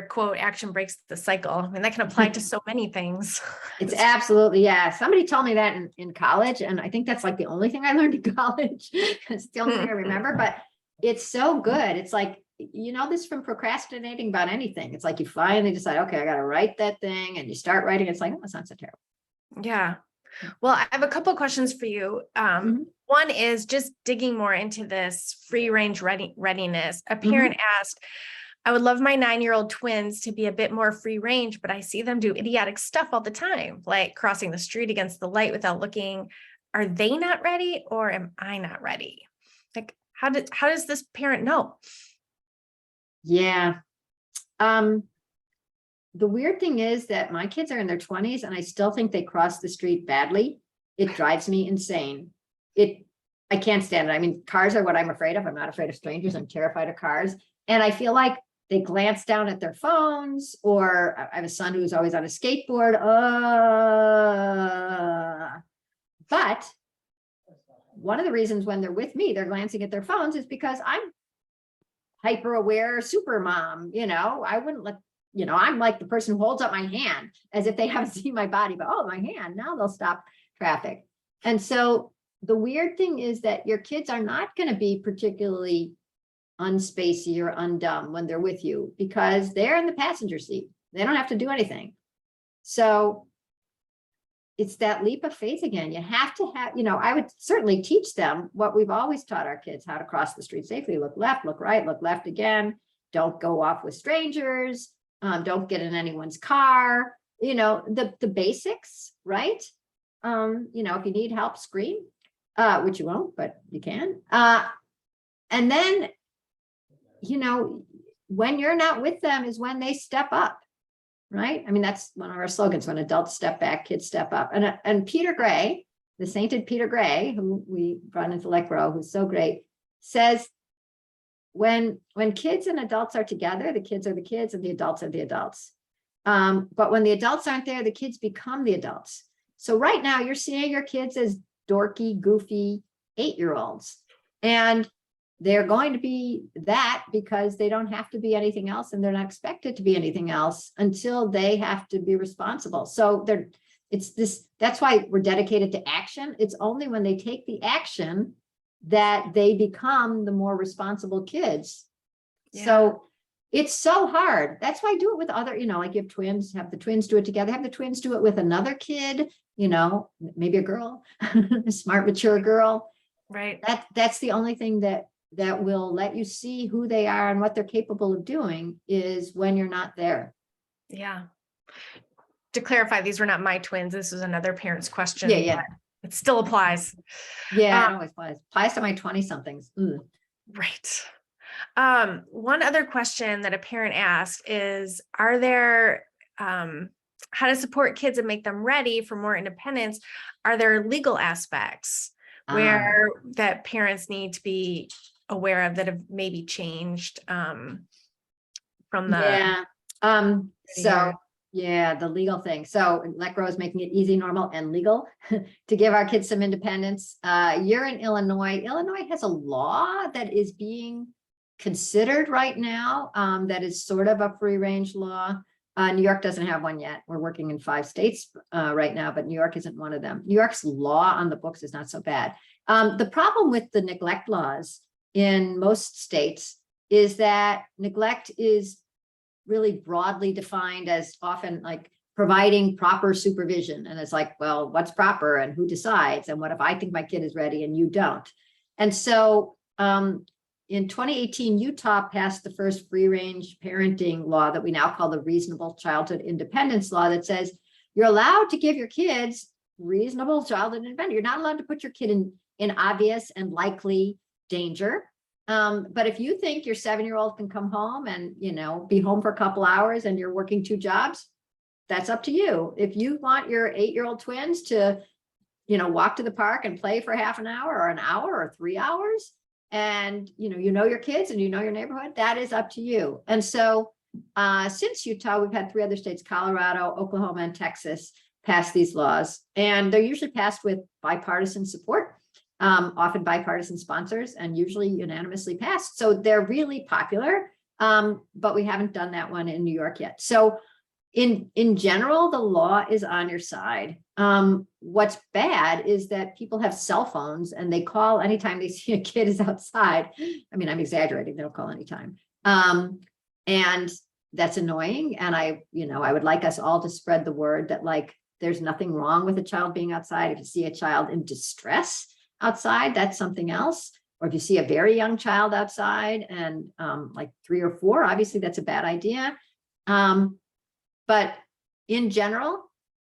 quote, action breaks the cycle. I mean, that can apply to so many things. It's absolutely, yeah. Somebody told me that in college, and I think that's like the only thing I learned in college. It's the only thing I remember, but it's so good. It's like, this from procrastinating about anything. It's like you finally decide, okay, I got to write that thing, and you start writing. It's like, oh, that's not so terrible. Yeah. Well, I have a couple of questions for you. One is just digging more into this free range readiness. A parent asked, I would love my 9-year-old twins to be a bit more free range, but I see them do idiotic stuff all the time, like crossing the street against the light without looking. Are they not ready or am I not ready? Like, how does this parent know? Yeah. The weird thing is that my kids are in their 20s and I still think they cross the street badly. It drives me insane. I can't stand it. I mean, cars are what I'm afraid of. I'm not afraid of strangers. I'm terrified of cars. And I feel like they glance down at their phones, or I have a son who's always on a skateboard. But one of the reasons when they're with me, they're glancing at their phones is because I'm hyper aware super mom. I wouldn't let, I'm like the person who holds up my hand as if they haven't seen my body, but oh, my hand, now they'll stop traffic. And so the weird thing is that your kids are not going to be particularly unspacey or undumb when they're with you because they're in the passenger seat. They don't have to do anything. So it's that leap of faith again. You have to have, I would certainly teach them what we've always taught our kids, how to cross the street safely. Look left, look right, look left again. Don't go off with strangers. Don't get in anyone's car. The basics, right? If you need help, scream, which you won't, but you can. And then, when you're not with them is when they step up, right? I mean, that's one of our slogans: when adults step back, kids step up. And Peter Gray, the sainted Peter Gray, who we brought into Lecro, who's so great, says, when kids and adults are together, the kids are the kids and the adults are the adults. But when the adults aren't there, the kids become the adults. So right now you're seeing your kids as dorky, goofy 8-year-olds. And they're going to be that because they don't have to be anything else and they're not expected to be anything else until they have to be responsible. So that's why we're dedicated to action. It's only when they take the action that they become the more responsible kids. Yeah. So it's so hard. That's why I do it with other, like you have twins, have the twins do it together, have the twins do it with another kid, maybe a girl, a smart, mature girl. Right. That's the only thing that will let you see who they are and what they're capable of doing is when you're not there. Yeah. To clarify, these were not my twins. This is another parent's question. Yeah. It still applies. Yeah, it always applies to my 20-somethings. Right. One other question that a parent asked is, are there, how to support kids and make them ready for more independence? Are there legal aspects where that parents need to be aware of that have maybe changed from the the legal thing. So Lecro is making it easy, normal, and legal to give our kids some independence. You're in Illinois. Illinois has a law that is being considered right now that is sort of a free range law. New York doesn't have one yet. We're working in 5 states right now, but New York isn't one of them. New York's law on the books is not so bad. The problem with the neglect laws in most states is that neglect is really broadly defined as often like providing proper supervision. And it's like, well, what's proper and who decides? And what if I think my kid is ready and you don't? And so in 2018, Utah passed the first free range parenting law that we now call the Reasonable Childhood Independence Law that says you're allowed to give your kids reasonable childhood independence. You're not allowed to put your kid in obvious and likely danger. But if you think your 7-year-old can come home and, be home for a couple hours and you're working 2 jobs, that's up to you. If you want your 8-year-old twins to, walk to the park and play for half an hour or an hour or 3 hours, and, your kids and your neighborhood, that is up to you. And so since Utah, we've had 3 other states, Colorado, Oklahoma, and Texas, pass these laws. And they're usually passed with bipartisan support. Often bipartisan sponsors and usually unanimously passed. So they're really popular, but we haven't done that one in New York yet. So in general, the law is on your side. What's bad is that people have cell phones and they call anytime they see a kid is outside. I mean, I'm exaggerating, they don't call anytime. And that's annoying. And I would like us all to spread the word that like there's nothing wrong with a child being outside. If you see a child in distress outside, that's something else. Or if you see a very young child outside and like 3 or 4, obviously that's a bad idea. But in general,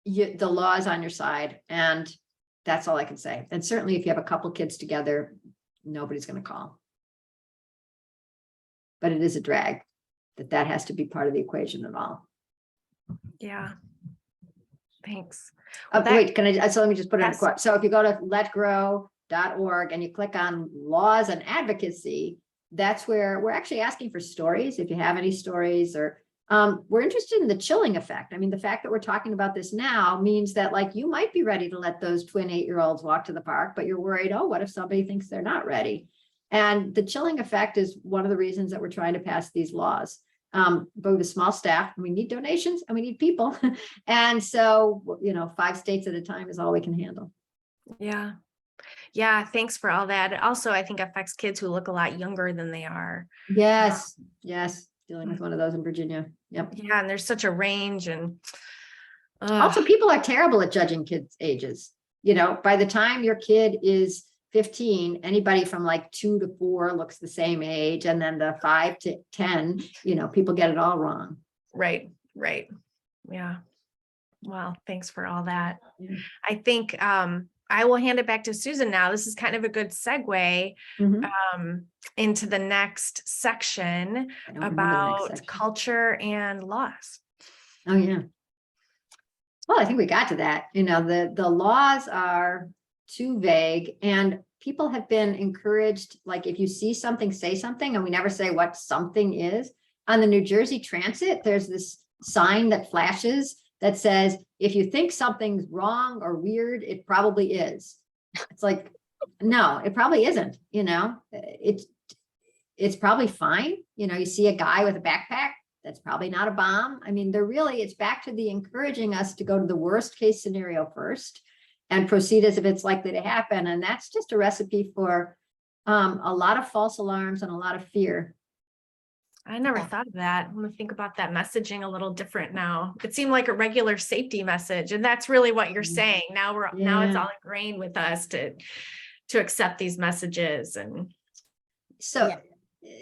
the law is on your side, and that's all I can say. And certainly if you have a couple kids together, nobody's going to call. But it is a drag that has to be part of the equation at all. Yeah. Thanks. Wait, so let me just put it in a Yes. quote. So if you go to letgrow.org and you click on laws and advocacy, that's where we're actually asking for stories. If you have any stories, or we're interested in the chilling effect. I mean, the fact that we're talking about this now means that like you might be ready to let those twin 8-year-olds walk to the park, but you're worried, oh, what if somebody thinks they're not ready? And the chilling effect is one of the reasons that we're trying to pass these laws. But with a small staff, and we need donations and we need people. And so, 5 states at a time is all we can handle. Yeah. Yeah. Thanks for all that. It also, I think, affects kids who look a lot younger than they are. Yes. Dealing with one of those in Virginia. Yep. Yeah. And there's such a range, and Also, people are terrible at judging kids' ages. By the time your kid is 15, anybody from like 2 to 4 looks the same age. And then the 5 to 10, people get it all wrong. right. Yeah. Well, thanks for all that. Yeah. I think I will hand it back to Susan now. This is kind of a good segue Mhm. into the next section I don't remember the next about section. culture and laws. Oh, yeah. Well, I think we got to that. The laws are too vague, and people have been encouraged, like if you see something, say something, and we never say what something is. On the New Jersey Transit, there's this sign that flashes that says, if you think something's wrong or weird, it probably is. It's like, no, it probably isn't, it's probably fine. You see a guy with a backpack, that's probably not a bomb. I mean, it's back to the encouraging us to go to the worst case scenario first and proceed as if it's likely to happen. And that's just a recipe for a lot of false alarms and a lot of fear. I never thought of that. I'm going to think about that messaging a little different now. It seemed like a regular safety message, and that's really what you're saying. Now it's all ingrained with us to accept these messages. And so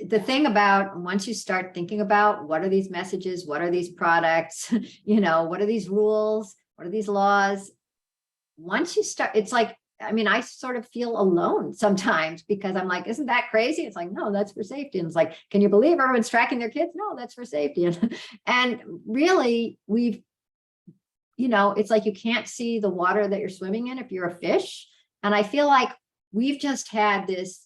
the thing about once you start thinking about what are these messages, what are these products, what are these rules, what are these laws? Once you start, it's like, I sort of feel alone sometimes because I'm like, isn't that crazy? It's like, no, that's for safety. And it's like, can you believe everyone's tracking their kids? No, that's for safety. And really it's like, you can't see the water that you're swimming in if you're a fish. And I feel like we've just had this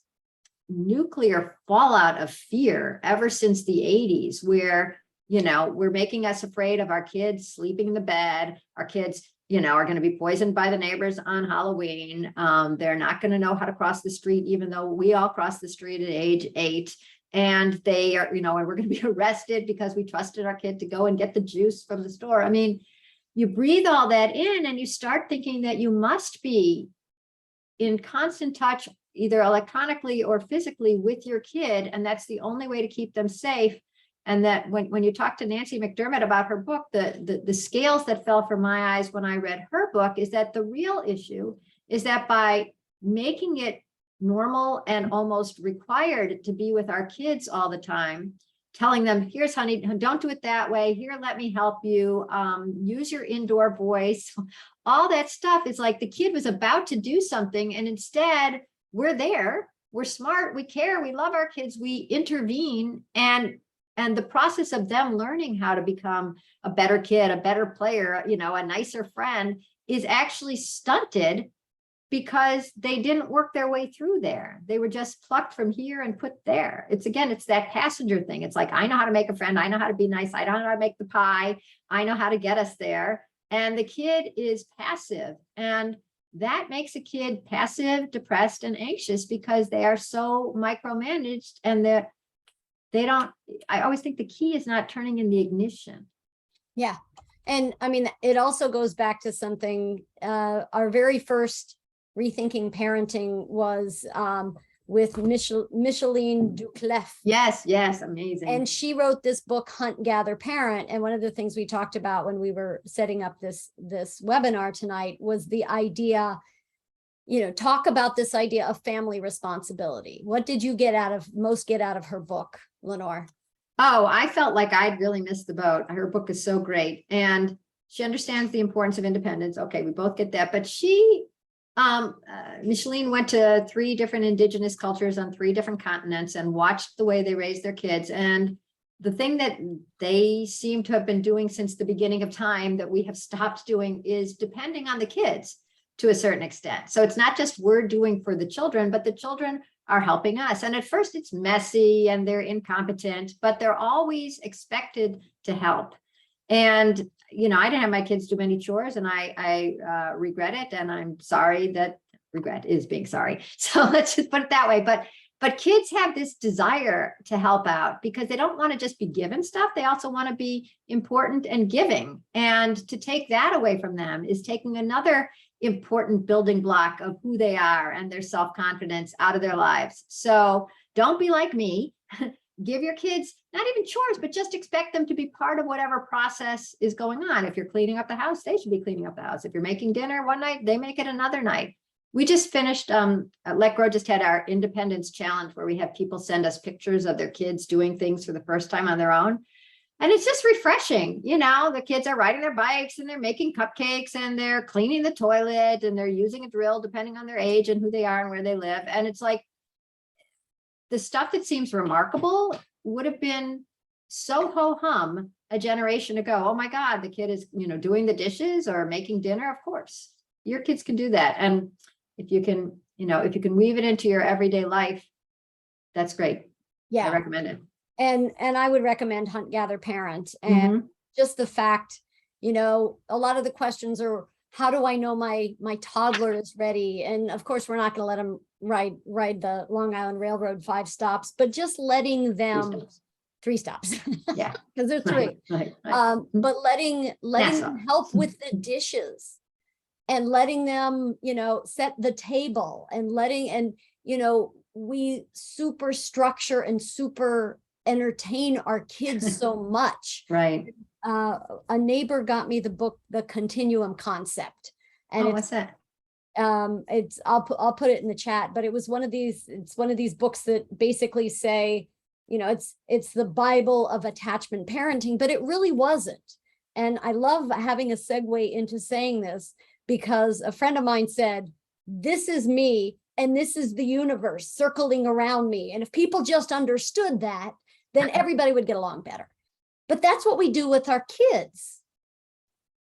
nuclear fallout of fear ever since the 80s, where, we're making us afraid of our kids sleeping in the bed. Our kids, are going to be poisoned by the neighbors on Halloween. They're not going to know how to cross the street, even though we all cross the street at age 8. And they are, and we're going to be arrested because we trusted our kid to go and get the juice from the store. I mean, you breathe all that in and you start thinking that you must be in constant touch, either electronically or physically, with your kid. And that's the only way to keep them safe. And that when you talk to Nancy McDermott about her book, the scales that fell from my eyes when I read her book is that the real issue is that by making it normal and almost required to be with our kids all the time, telling them, here's honey, don't do it that way. Here, let me help you. Use your indoor voice. All that stuff is like the kid was about to do something. And instead, we're there. We're smart. We care. We love our kids. We intervene. And the process of them learning how to become a better kid, a better player, a nicer friend is actually stunted because they didn't work their way through there. They were just plucked from here and put there. It's that passenger thing. It's like, I know how to make a friend. I know how to be nice. I know how to make the pie. I know how to get us there. And the kid is passive. And that makes a kid passive, depressed, and anxious because they are so micromanaged, and I always think the key is not turning in the ignition. Yeah. And it also goes back to something, our very first Rethinking Parenting was with Micheline Duclef. Yes, yes, amazing. And she wrote this book, Hunt, Gather, Parent. And one of the things we talked about when we were setting up this webinar tonight was the idea, talk about this idea of family responsibility. What did you get out of her book, Lenore? Oh, I felt like I'd really missed the boat. Her book is so great. And she understands the importance of independence. Okay, we both get that. But Micheline went to 3 different indigenous cultures on 3 different continents and watched the way they raised their kids. And the thing that they seem to have been doing since the beginning of time that we have stopped doing is depending on the kids to a certain extent. So it's not just we're doing for the children, but the children are helping us. And at first it's messy and they're incompetent, but they're always expected to help. And I didn't have my kids do many chores, and I regret it. And I'm sorry that regret is being sorry. So let's just put it that way. But kids have this desire to help out because they don't want to just be given stuff. They also want to be important and giving. And to take that away from them is taking another important building block of who they are and their self-confidence out of their lives. So don't be like me. Give your kids not even chores, but just expect them to be part of whatever process is going on. If you're cleaning up the house, they should be cleaning up the house. If you're making dinner one night, they make it another night. We just finished, Let Grow just had our Independence Challenge where we have people send us pictures of their kids doing things for the first time on their own. And it's just refreshing. The kids are riding their bikes and they're making cupcakes and they're cleaning the toilet and they're using a drill depending on their age and who they are and where they live. And it's like, the stuff that seems remarkable would have been so ho-hum a generation ago. Oh my God, the kid is, doing the dishes or making dinner. Of course, your kids can do that. And if you can weave it into your everyday life, that's great. Yeah. I recommend it. And I would recommend Hunt, Gather, Parent. And just the fact, a lot of the questions are, how do I know my toddler is ready? And of course, we're not going to let them ride the Long Island Railroad 5 stops, but just letting them 3 stops. Yeah, because there's 3. Right. But letting them help with the dishes and letting them, set the table and we super structure and super entertain our kids so much. Right. A neighbor got me the book, The Continuum Concept. And what's that? I'll put it in the chat, but it's one of these books that basically say, it's the Bible of attachment parenting, but it really wasn't. And I love having a segue into saying this because a friend of mine said, this is me and this is the universe circling around me. And if people just understood that, then everybody would get along better. But that's what we do with our kids.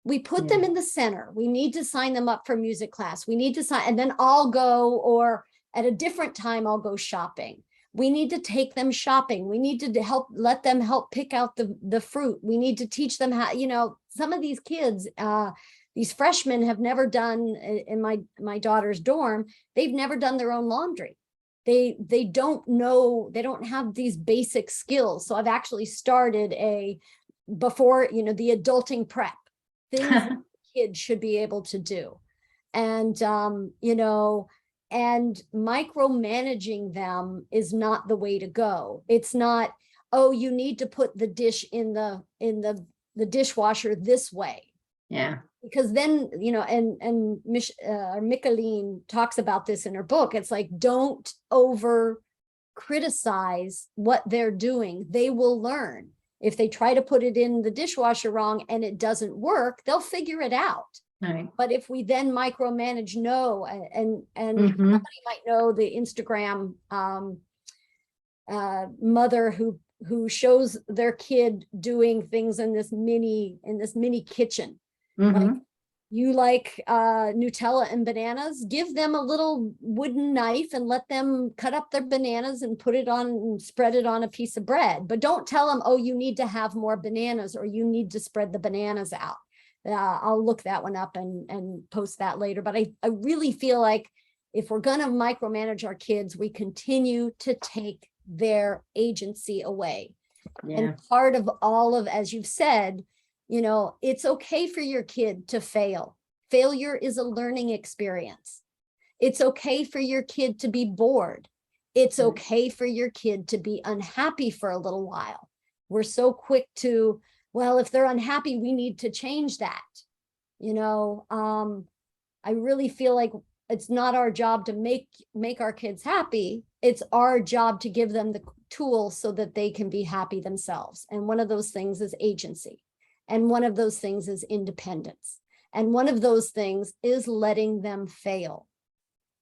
We put them in the center. We need to sign them up for music class. We need to sign, and then I'll go, or at a different time, I'll go shopping. We need to take them shopping. We need to let them help pick out the fruit. We need to teach them how, some of these kids, these freshmen have never done, in my daughter's dorm, they've never done their own laundry. They don't know, they don't have these basic skills. So I've actually started before, the adulting prep, things that kids should be able to do. And, and micromanaging them is not the way to go. It's not, oh, you need to put the dish in the dishwasher this way. Yeah. Because then, and Micheline talks about this in her book. It's like, don't over criticize what they're doing. They will learn. If they try to put it in the dishwasher wrong and it doesn't work, they'll figure it out. Right. But if we then micromanage, and somebody might know the Instagram mother who shows their kid doing things in this mini kitchen. Like, you like Nutella and bananas, give them a little wooden knife and let them cut up their bananas and put it on and spread it on a piece of bread. But don't tell them, oh, you need to have more bananas or you need to spread the bananas out. I'll look that one up and post that later. But I really feel like if we're going to micromanage our kids, we continue to take their agency away. Yeah. And part of all of, as you've said, it's okay for your kid to fail. Failure is a learning experience. It's okay for your kid to be bored. It's Right. okay for your kid to be unhappy for a little while. We're so quick to, well, if they're unhappy, we need to change that. You know, I really feel like it's not our job to make our kids happy. It's our job to give them the tools so that they can be happy themselves. And one of those things is agency. And one of those things is independence. And one of those things is letting them fail.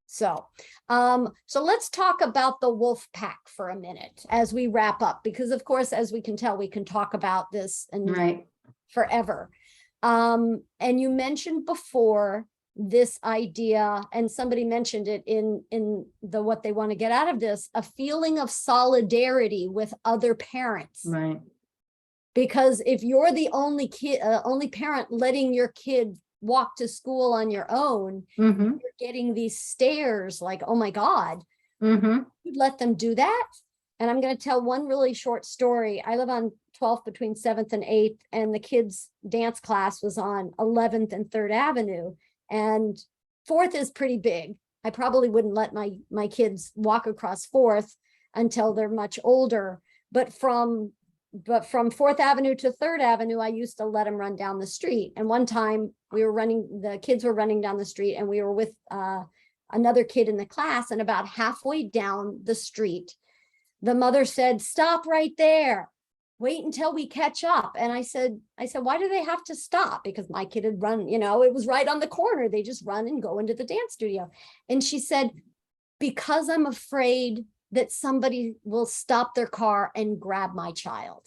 So let's talk about the wolf pack for a minute as we wrap up, because of course, as we can tell, we can talk about this and Right. forever. And you mentioned before this idea, and somebody mentioned it in the what they want to get out of this, a feeling of solidarity with other parents. Right. Because if you're the only parent letting your kid walk to school on your own, Mm-hmm. you're getting these stares like, oh my God, Mm-hmm. you'd let them do that? And I'm going to tell one really short story. I live on 12th between 7th and 8th, and the kids' dance class was on 11th and 3rd Avenue. And 4th is pretty big. I probably wouldn't let my kids walk across 4th until they're much older. But from 4th Avenue to 3rd Avenue, I used to let them run down the street. And one time the kids were running down the street, and we were with another kid in the class, and about halfway down the street, the mother said, "Stop right there. Wait until we catch up." And I said, why do they have to stop? Because my kid had run, it was right on the corner. They just run and go into the dance studio. And she said, because I'm afraid that somebody will stop their car and grab my child.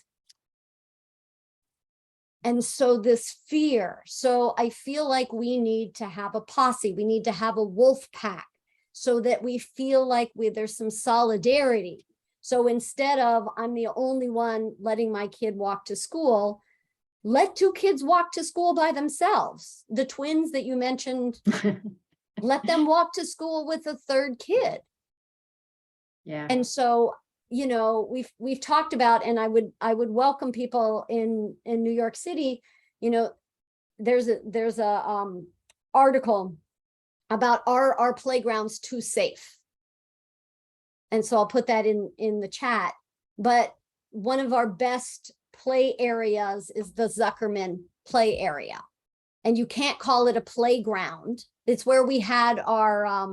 And so this fear, so I feel like we need to have a posse. We need to have a wolf pack so that we feel like there's some solidarity. So instead of I'm the only one letting my kid walk to school, let 2 kids walk to school by themselves. The twins that you mentioned, let them walk to school with a 3rd kid. Yeah. And so, we've talked about, and I would welcome people in New York City. There's a article about our playgrounds too safe. And so I'll put that in the chat. But one of our best play areas is the Zuckerman play area. And you can't call it a playground. It's where we had our,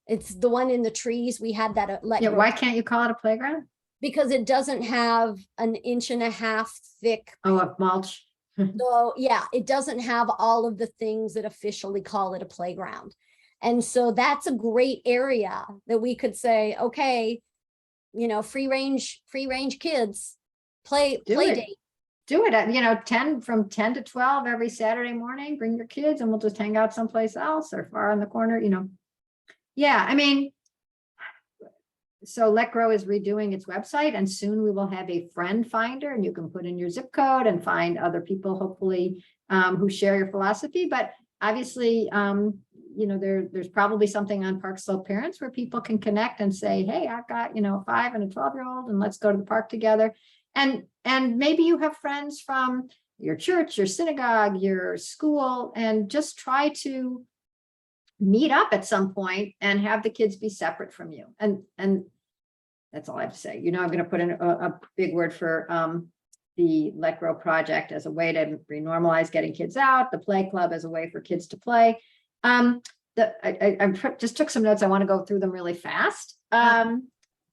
it's the one in the trees. We had that. Yeah. Why can't you call it a playground? Because it doesn't have an 1.5 inch thick. Oh, a mulch. So yeah, it doesn't have all of the things that officially call it a playground. And so that's a great area that we could say, okay, free range kids, play date. Do it, from 10 to 12 every Saturday morning, bring your kids and we'll just hang out someplace else or far in the corner, Yeah, I mean, so Let Grow is redoing its website, and soon we will have a friend finder, and you can put in your zip code and find other people, hopefully, who share your philosophy. But obviously, there's probably something on Park Slope Parents where people can connect and say, hey, I've got, a 5 and a 12-year-old, and let's go to the park together. And maybe you have friends from your church, your synagogue, your school, and just try to meet up at some point and have the kids be separate from you. And that's all I have to say. I'm going to put in a big word for the Let Grow project as a way to renormalize getting kids out, the play club as a way for kids to play. I just took some notes. I want to go through them really fast.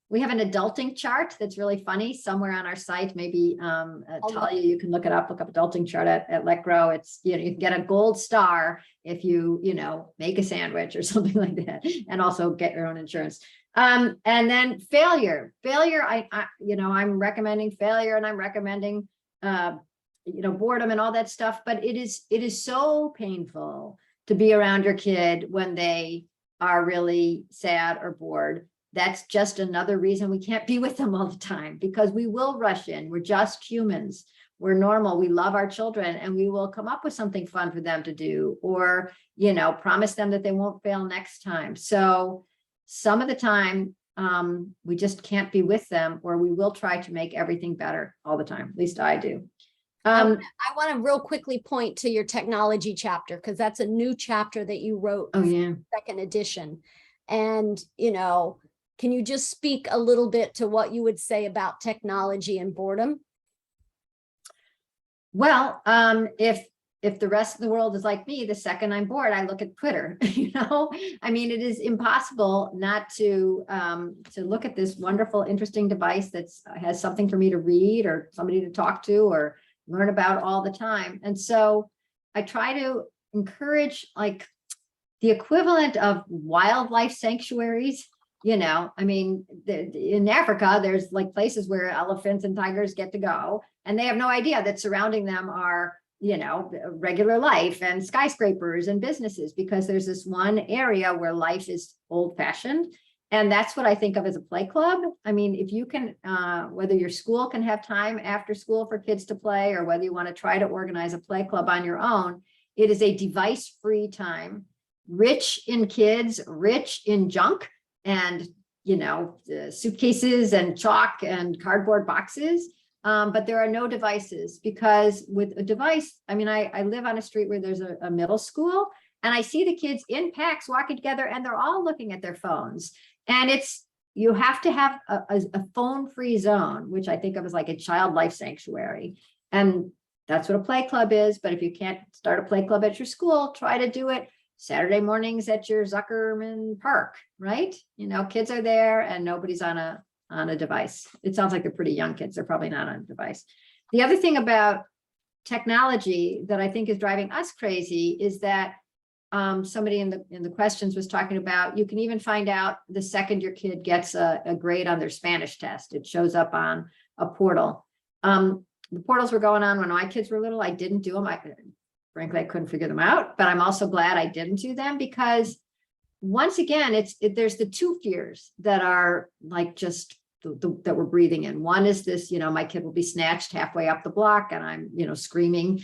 We have an adulting chart that's really funny somewhere on our site. Maybe Talia, you can look up adulting chart at Let Grow. It's, you can get a gold star if you, make a sandwich or something like that, and also get your own insurance. And then failure, I'm recommending failure, and I'm recommending, boredom and all that stuff, but it is so painful to be around your kid when they are really sad or bored. That's just another reason we can't be with them all the time, because we will rush in. We're just humans. We're normal. We love our children, and we will come up with something fun for them to do, or, promise them that they won't fail next time. So some of the time, we just can't be with them, or we will try to make everything better all the time. At least I do. I want to real quickly point to your technology chapter, because that's a new chapter that you wrote. Oh, yeah. 2nd edition. And, Can you just speak a little bit to what you would say about technology and boredom? Well, if the rest of the world is like me, the second I'm bored, I look at Twitter, I mean, it is impossible not to look at this wonderful, interesting device that's has something for me to read or somebody to talk to or learn about all the time. And so I try to encourage like the equivalent of wildlife sanctuaries. I mean, in Africa, there's like places where elephants and tigers get to go, and they have no idea that surrounding them are, regular life and skyscrapers and businesses, because there's this one area where life is old fashioned. And that's what I think of as a play club. I mean, if you can, whether your school can have time after school for kids to play, or whether you want to try to organize a play club on your own, it is a device-free time, rich in kids, rich in junk, and suitcases and chalk and cardboard boxes. But there are no devices, because with a device, I mean, I live on a street where there's a middle school, and I see the kids in packs walking together, and they're all looking at their phones. And you have to have a phone-free zone, which I think of as like a child life sanctuary. And that's what a play club is. But if you can't start a play club at your school, try to do it Saturday mornings at your Zuckerman Park, right? Kids are there and nobody's on a device. It sounds like they're pretty young kids. They're probably not on a device. The other thing about technology that I think is driving us crazy is that somebody in the questions was talking about, you can even find out the second your kid gets a grade on their Spanish test. It shows up on a portal. The portals were going on when my kids were little. I didn't do them. Frankly, I couldn't figure them out, but I'm also glad I didn't do them, because once again, there's the two fears that are like just that we're breathing in. One is this, my kid will be snatched halfway up the block and I'm, screaming.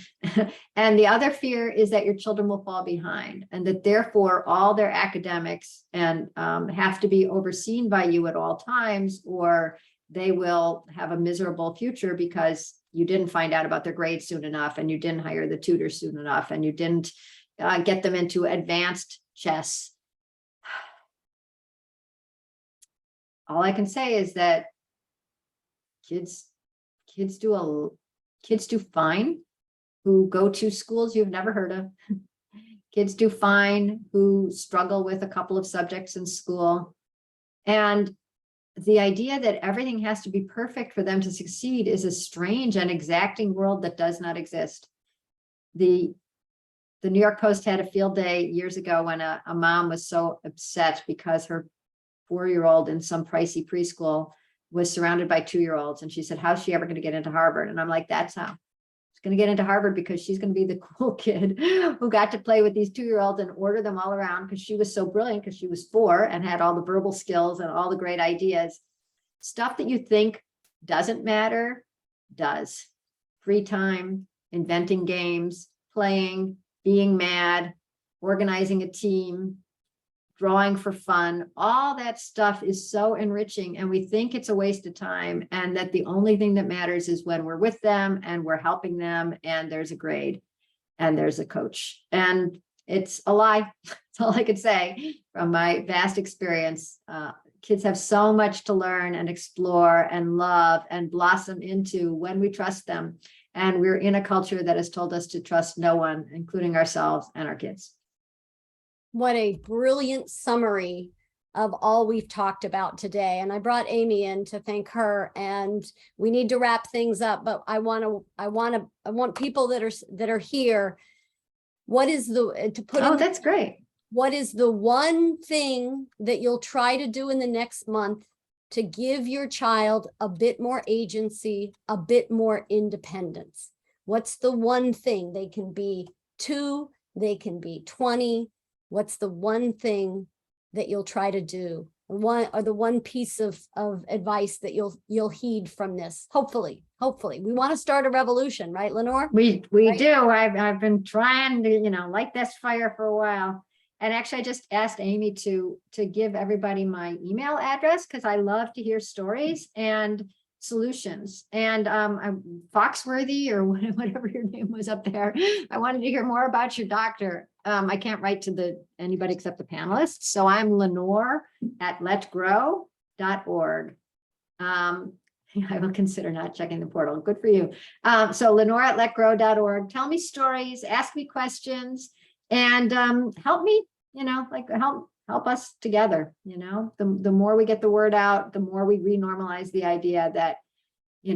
And the other fear is that your children will fall behind, and that therefore all their academics and have to be overseen by you at all times, or they will have a miserable future because you didn't find out about their grades soon enough, and you didn't hire the tutor soon enough, and you didn't get them into advanced chess. All I can say is that kids do fine who go to schools you've never heard of. Kids do fine who struggle with a couple of subjects in school. And the idea that everything has to be perfect for them to succeed is a strange and exacting world that does not exist. The New York Post had a field day years ago when a mom was so upset because her 4-year-old in some pricey preschool was surrounded by 2-year-olds. And she said, how's she ever going to get into Harvard? And I'm like, that's how. She's going to get into Harvard, because she's going to be the cool kid who got to play with these 2-year-olds and order them all around, because she was so brilliant, because she was 4 and had all the verbal skills and all the great ideas. Stuff that you think doesn't matter does. Free time, inventing games, playing, being mad, organizing a team, drawing for fun, all that stuff is so enriching, and we think it's a waste of time, and that the only thing that matters is when we're with them and we're helping them and there's a grade and there's a coach. And it's a lie. That's all I could say from my vast experience. Kids have so much to learn and explore and love and blossom into when we trust them. And we're in a culture that has told us to trust no one, including ourselves and our kids. What a brilliant summary of all we've talked about today. And I brought Amy in to thank her, and we need to wrap things up, but I want people that are here. What is That's great. What is the one thing that you'll try to do in the next month to give your child a bit more agency, a bit more independence? What's the one thing? They can be 2, they can be 20. What's the one thing that you'll try to do? The one piece of advice that you'll heed from this? Hopefully, we want to start a revolution, right, Lenore? We Right? do. I've been trying to, light this fire for a while. And actually, I just asked Amy to give everybody my email address, because I love to hear stories and solutions. And I'm Foxworthy, or whatever your name was up there. I wanted to hear more about your doctor. I can't write to anybody except the panelists. So I'm Lenore at Let Grow. I will consider not checking the portal. Good for you. So Lenore at letgrow.org. Tell me stories, ask me questions, and help me, like help us together. The more we get the word out, the more we renormalize the idea that,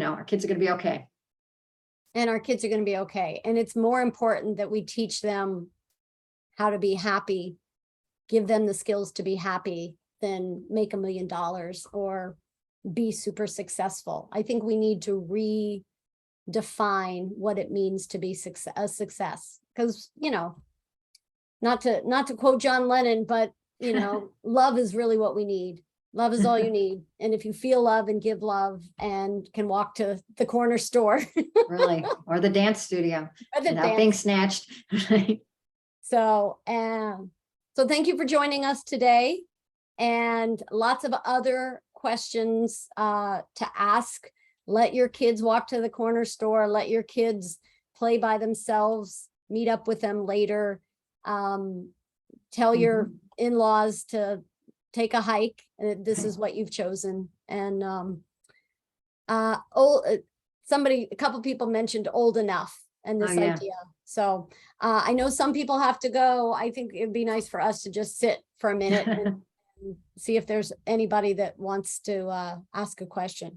our kids are going to be okay. And our kids are going to be okay. And it's more important that we teach them how to be happy, give them the skills to be happy, than make $1 million or be super successful. I think we need to redefine what it means to be a success. Because, not to quote John Lennon, but love is really what we need. Love is all you need. And if you feel love and give love and can walk to the corner store. Really, or the dance studio without being snatched. So thank you for joining us today, and lots of other questions to ask. Let your kids walk to the corner store, let your kids play by themselves, meet up with them later. Tell your in-laws to take a hike. This is what you've chosen. And a couple people mentioned old enough and this idea. So I know some people have to go. I think it'd be nice for us to just sit for a minute and see if there's anybody that wants to ask a question.